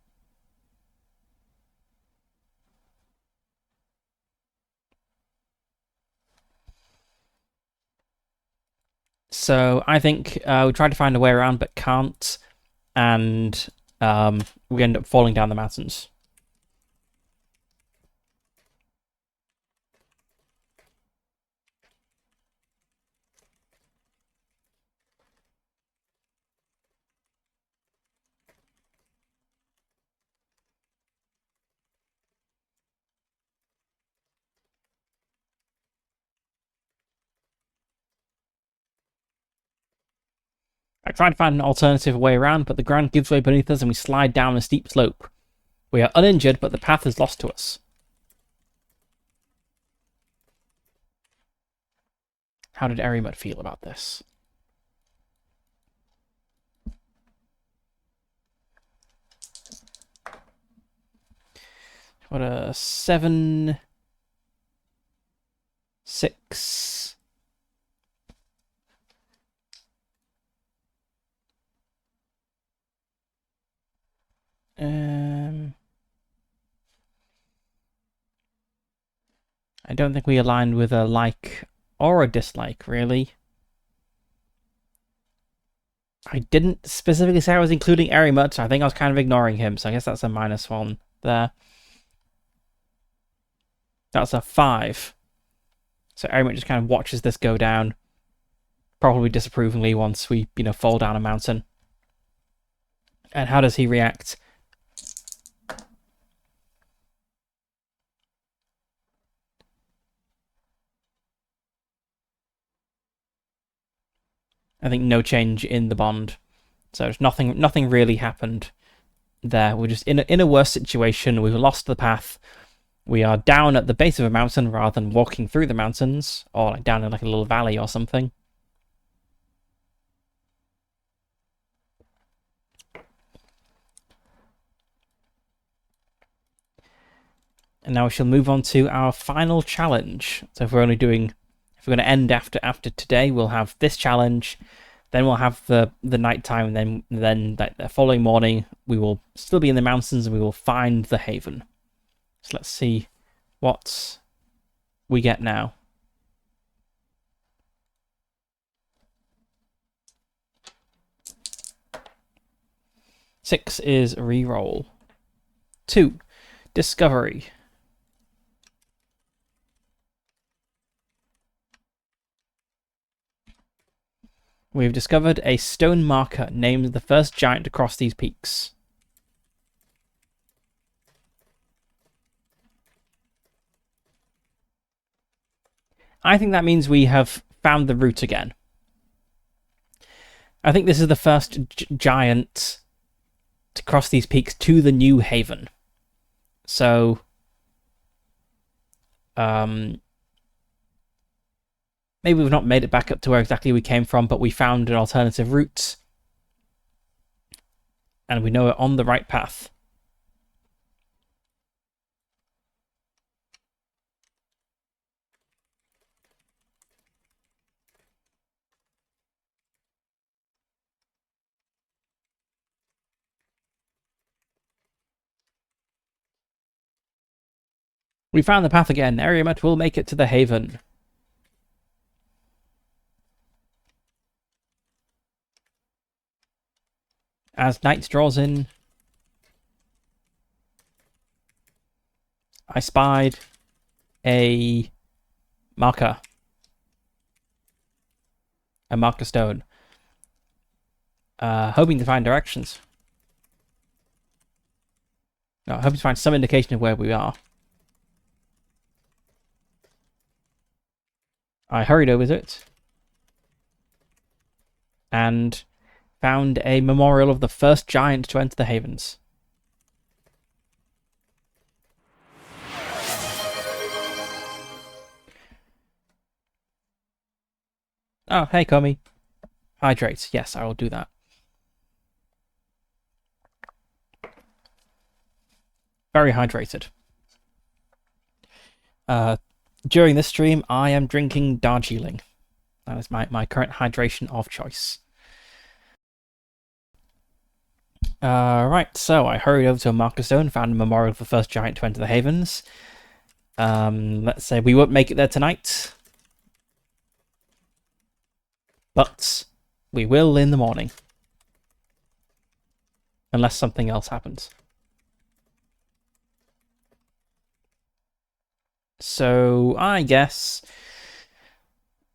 So I think we tried to find a way around but can't, and we end up falling down the mountains. I tried to find an alternative way around, but the ground gives way beneath us and we slide down a steep slope. We are uninjured, but the path is lost to us. How did Erimut feel about this? What a 7, 6. I don't think we aligned with a like or a dislike, really. I didn't specifically say I was including Erimut, so I think I was kind of ignoring him, so I guess that's a -1 there. That's a 5. So Erimut just kind of watches this go down, probably disapprovingly once we, fall down a mountain. And how does he react? I think no change in the bond. So nothing really happened there. We're just in a worse situation. We've lost the path. We are down at the base of a mountain rather than walking through the mountains, or like down in like a little valley or something. And now we shall move on to our final challenge. So if we're going to end after today, we'll have this challenge, then we'll have the nighttime, and then the following morning we will still be in the mountains and we will find the haven. So let's see what we get now. Six is reroll. 2, discovery. We've discovered a stone marker named the first giant to cross these peaks. I think that means we have found the route again. I think this is the first giant to cross these peaks to the new haven. So, maybe we've not made it back up to where exactly we came from, but we found an alternative route. And we know we're on the right path. We found the path again. Erimut will make it to the haven. As night draws in, I spied a marker. A marker stone. Hoping to find directions. No, hoping to find some indication of where we are. I hurried over to it and found a memorial of the first giant to enter the havens. Oh, hey, Comey. Hydrate. Yes, I will do that. Very hydrated. During this stream, I am drinking Darjeeling. That is my current hydration of choice. Right, so I hurried over to a marker stone, found a memorial for the first giant to enter the havens. Let's say we won't make it there tonight, but we will in the morning. Unless something else happens. So I guess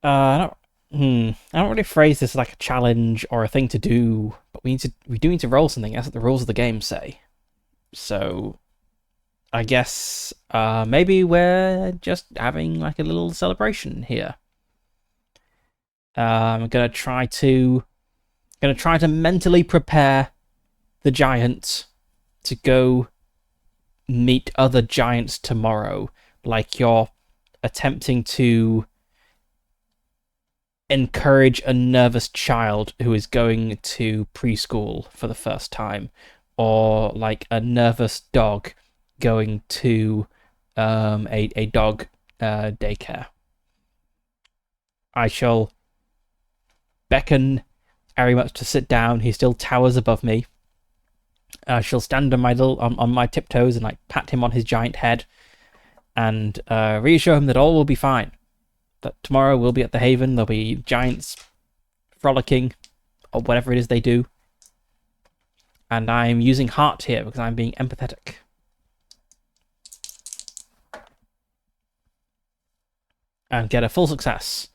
I don't really phrase this like a challenge or a thing to do, but we do need to roll something. That's what the rules of the game say. So I guess maybe we're just having like a little celebration here. I'm gonna try to mentally prepare the giant to go meet other giants tomorrow. Like you're attempting to encourage a nervous child who is going to preschool for the first time, or like a nervous dog going to a dog daycare. I shall beckon Arimat to sit down. He still towers above me. I shall stand on my tiptoes and like pat him on his giant head, and reassure him that all will be fine. That tomorrow we'll be at the Haven. There'll be giants frolicking, or whatever it is they do. And I'm using heart here because I'm being empathetic. And get a full success.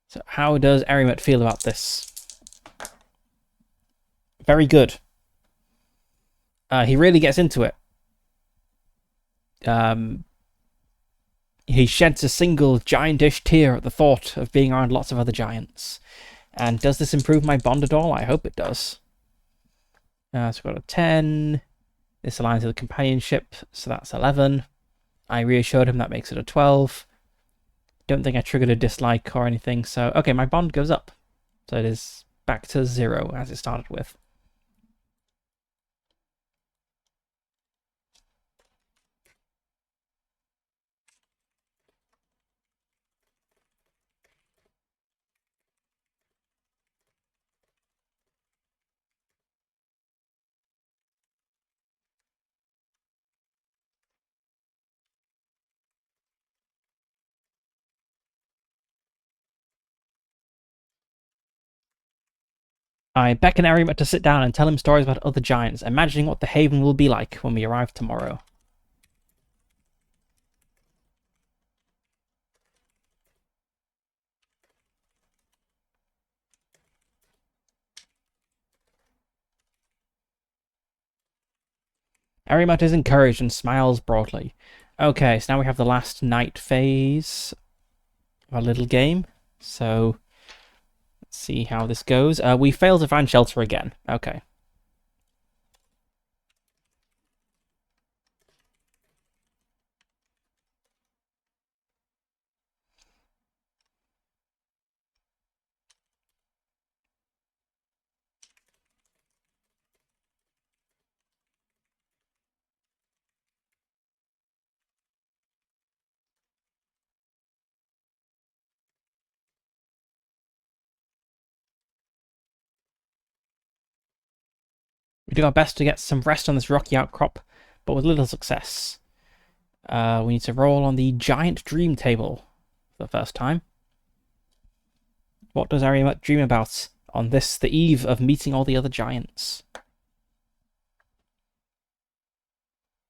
So how does Arimat feel about this? Very good. He really gets into it. He sheds a single giantish tear at the thought of being around lots of other giants. And does this improve my bond at all? I hope it does. So we've got a 10. This aligns with companionship, so that's 11. I reassured him, that makes it a 12. Don't think I triggered a dislike or anything, so okay, my bond goes up. So it is back to 0 as it started with. I beckon Arimat to sit down and tell him stories about other giants, imagining what the Haven will be like when we arrive tomorrow. Arimat is encouraged and smiles broadly. Okay, so now we have the last night phase of our little game. So let's see how this goes. We fail to find shelter again. Okay. We do our best to get some rest on this rocky outcrop, but with little success. We need to roll on the giant dream table for the first time. What does Arimat dream about on this, the eve of meeting all the other giants?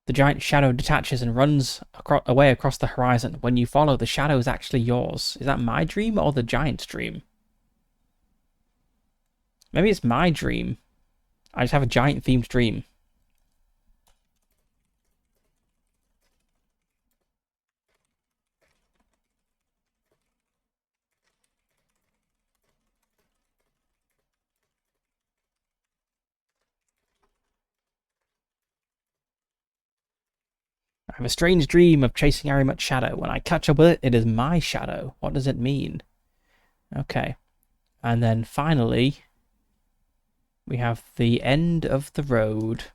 The giant shadow detaches and runs away across the horizon. When you follow, the shadow is actually yours. Is that my dream or the giant's dream? Maybe it's my dream. I just have a giant-themed dream. I have a strange dream of chasing Arimat's shadow. When I catch up with it, it is my shadow. What does it mean? Okay. And then finally, we have the end of the road.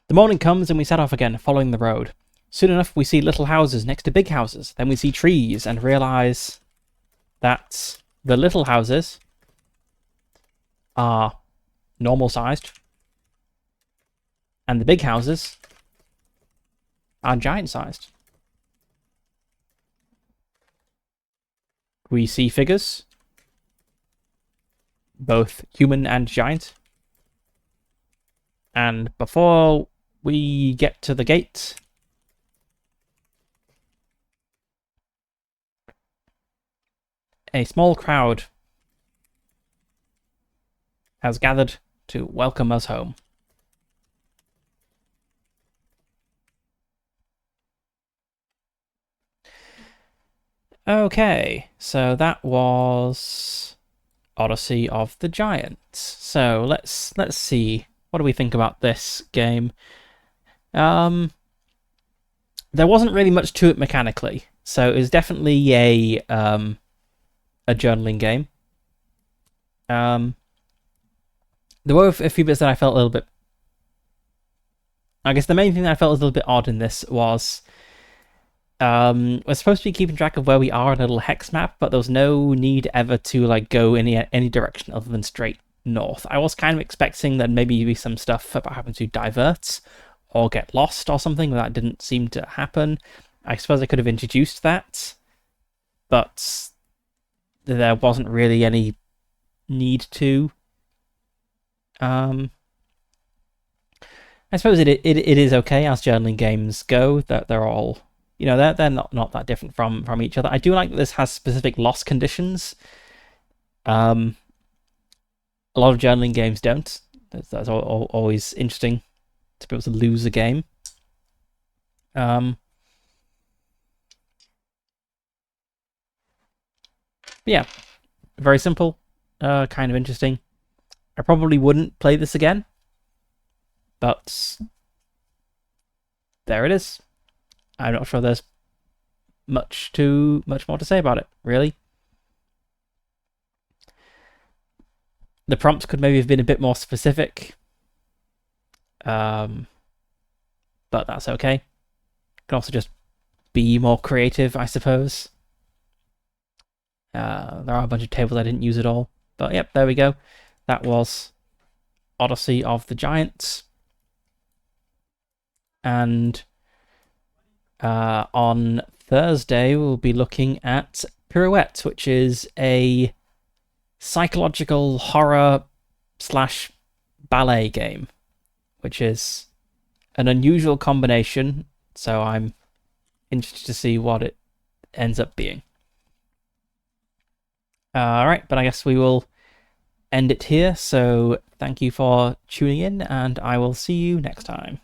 The morning comes and we set off again, following the road. Soon enough, we see little houses next to big houses. Then we see trees and realize that the little houses are normal-sized, and the big houses are giant-sized. We see figures, both human and giant. And before we get to the gate, a small crowd has gathered to welcome us home. Okay, so that was Odyssey of the Giants. So let's see. What do we think about this game? There wasn't really much to it mechanically, so it was definitely a journaling game. There were a few bits that I felt a little bit. I guess the main thing that I felt was a little bit odd in this was we're supposed to be keeping track of where we are on a little hex map, but there was no need ever to like go any direction other than straight north. I was kind of expecting that maybe be some stuff about having to divert or get lost or something, but that didn't seem to happen. I suppose I could have introduced that, but there wasn't really any need to. I suppose it is okay as journaling games go. That they're all, they're not that different from each other. I do like that this has specific loss conditions. A lot of journaling games don't. That's always interesting to be able to lose a game. Yeah, very simple, kind of interesting. I probably wouldn't play this again, but there it is. I'm not sure there's much more to say about it, really. The prompts could maybe have been a bit more specific, but that's okay. Can also just be more creative, I suppose. There are a bunch of tables I didn't use at all, but yep, there we go. That was Odyssey of the Giants. And on Thursday, we'll be looking at Pirouette, which is a psychological horror / ballet game, which is an unusual combination. So I'm interested to see what it ends up being. Alright, but I guess we will end it here. So thank you for tuning in, and I will see you next time.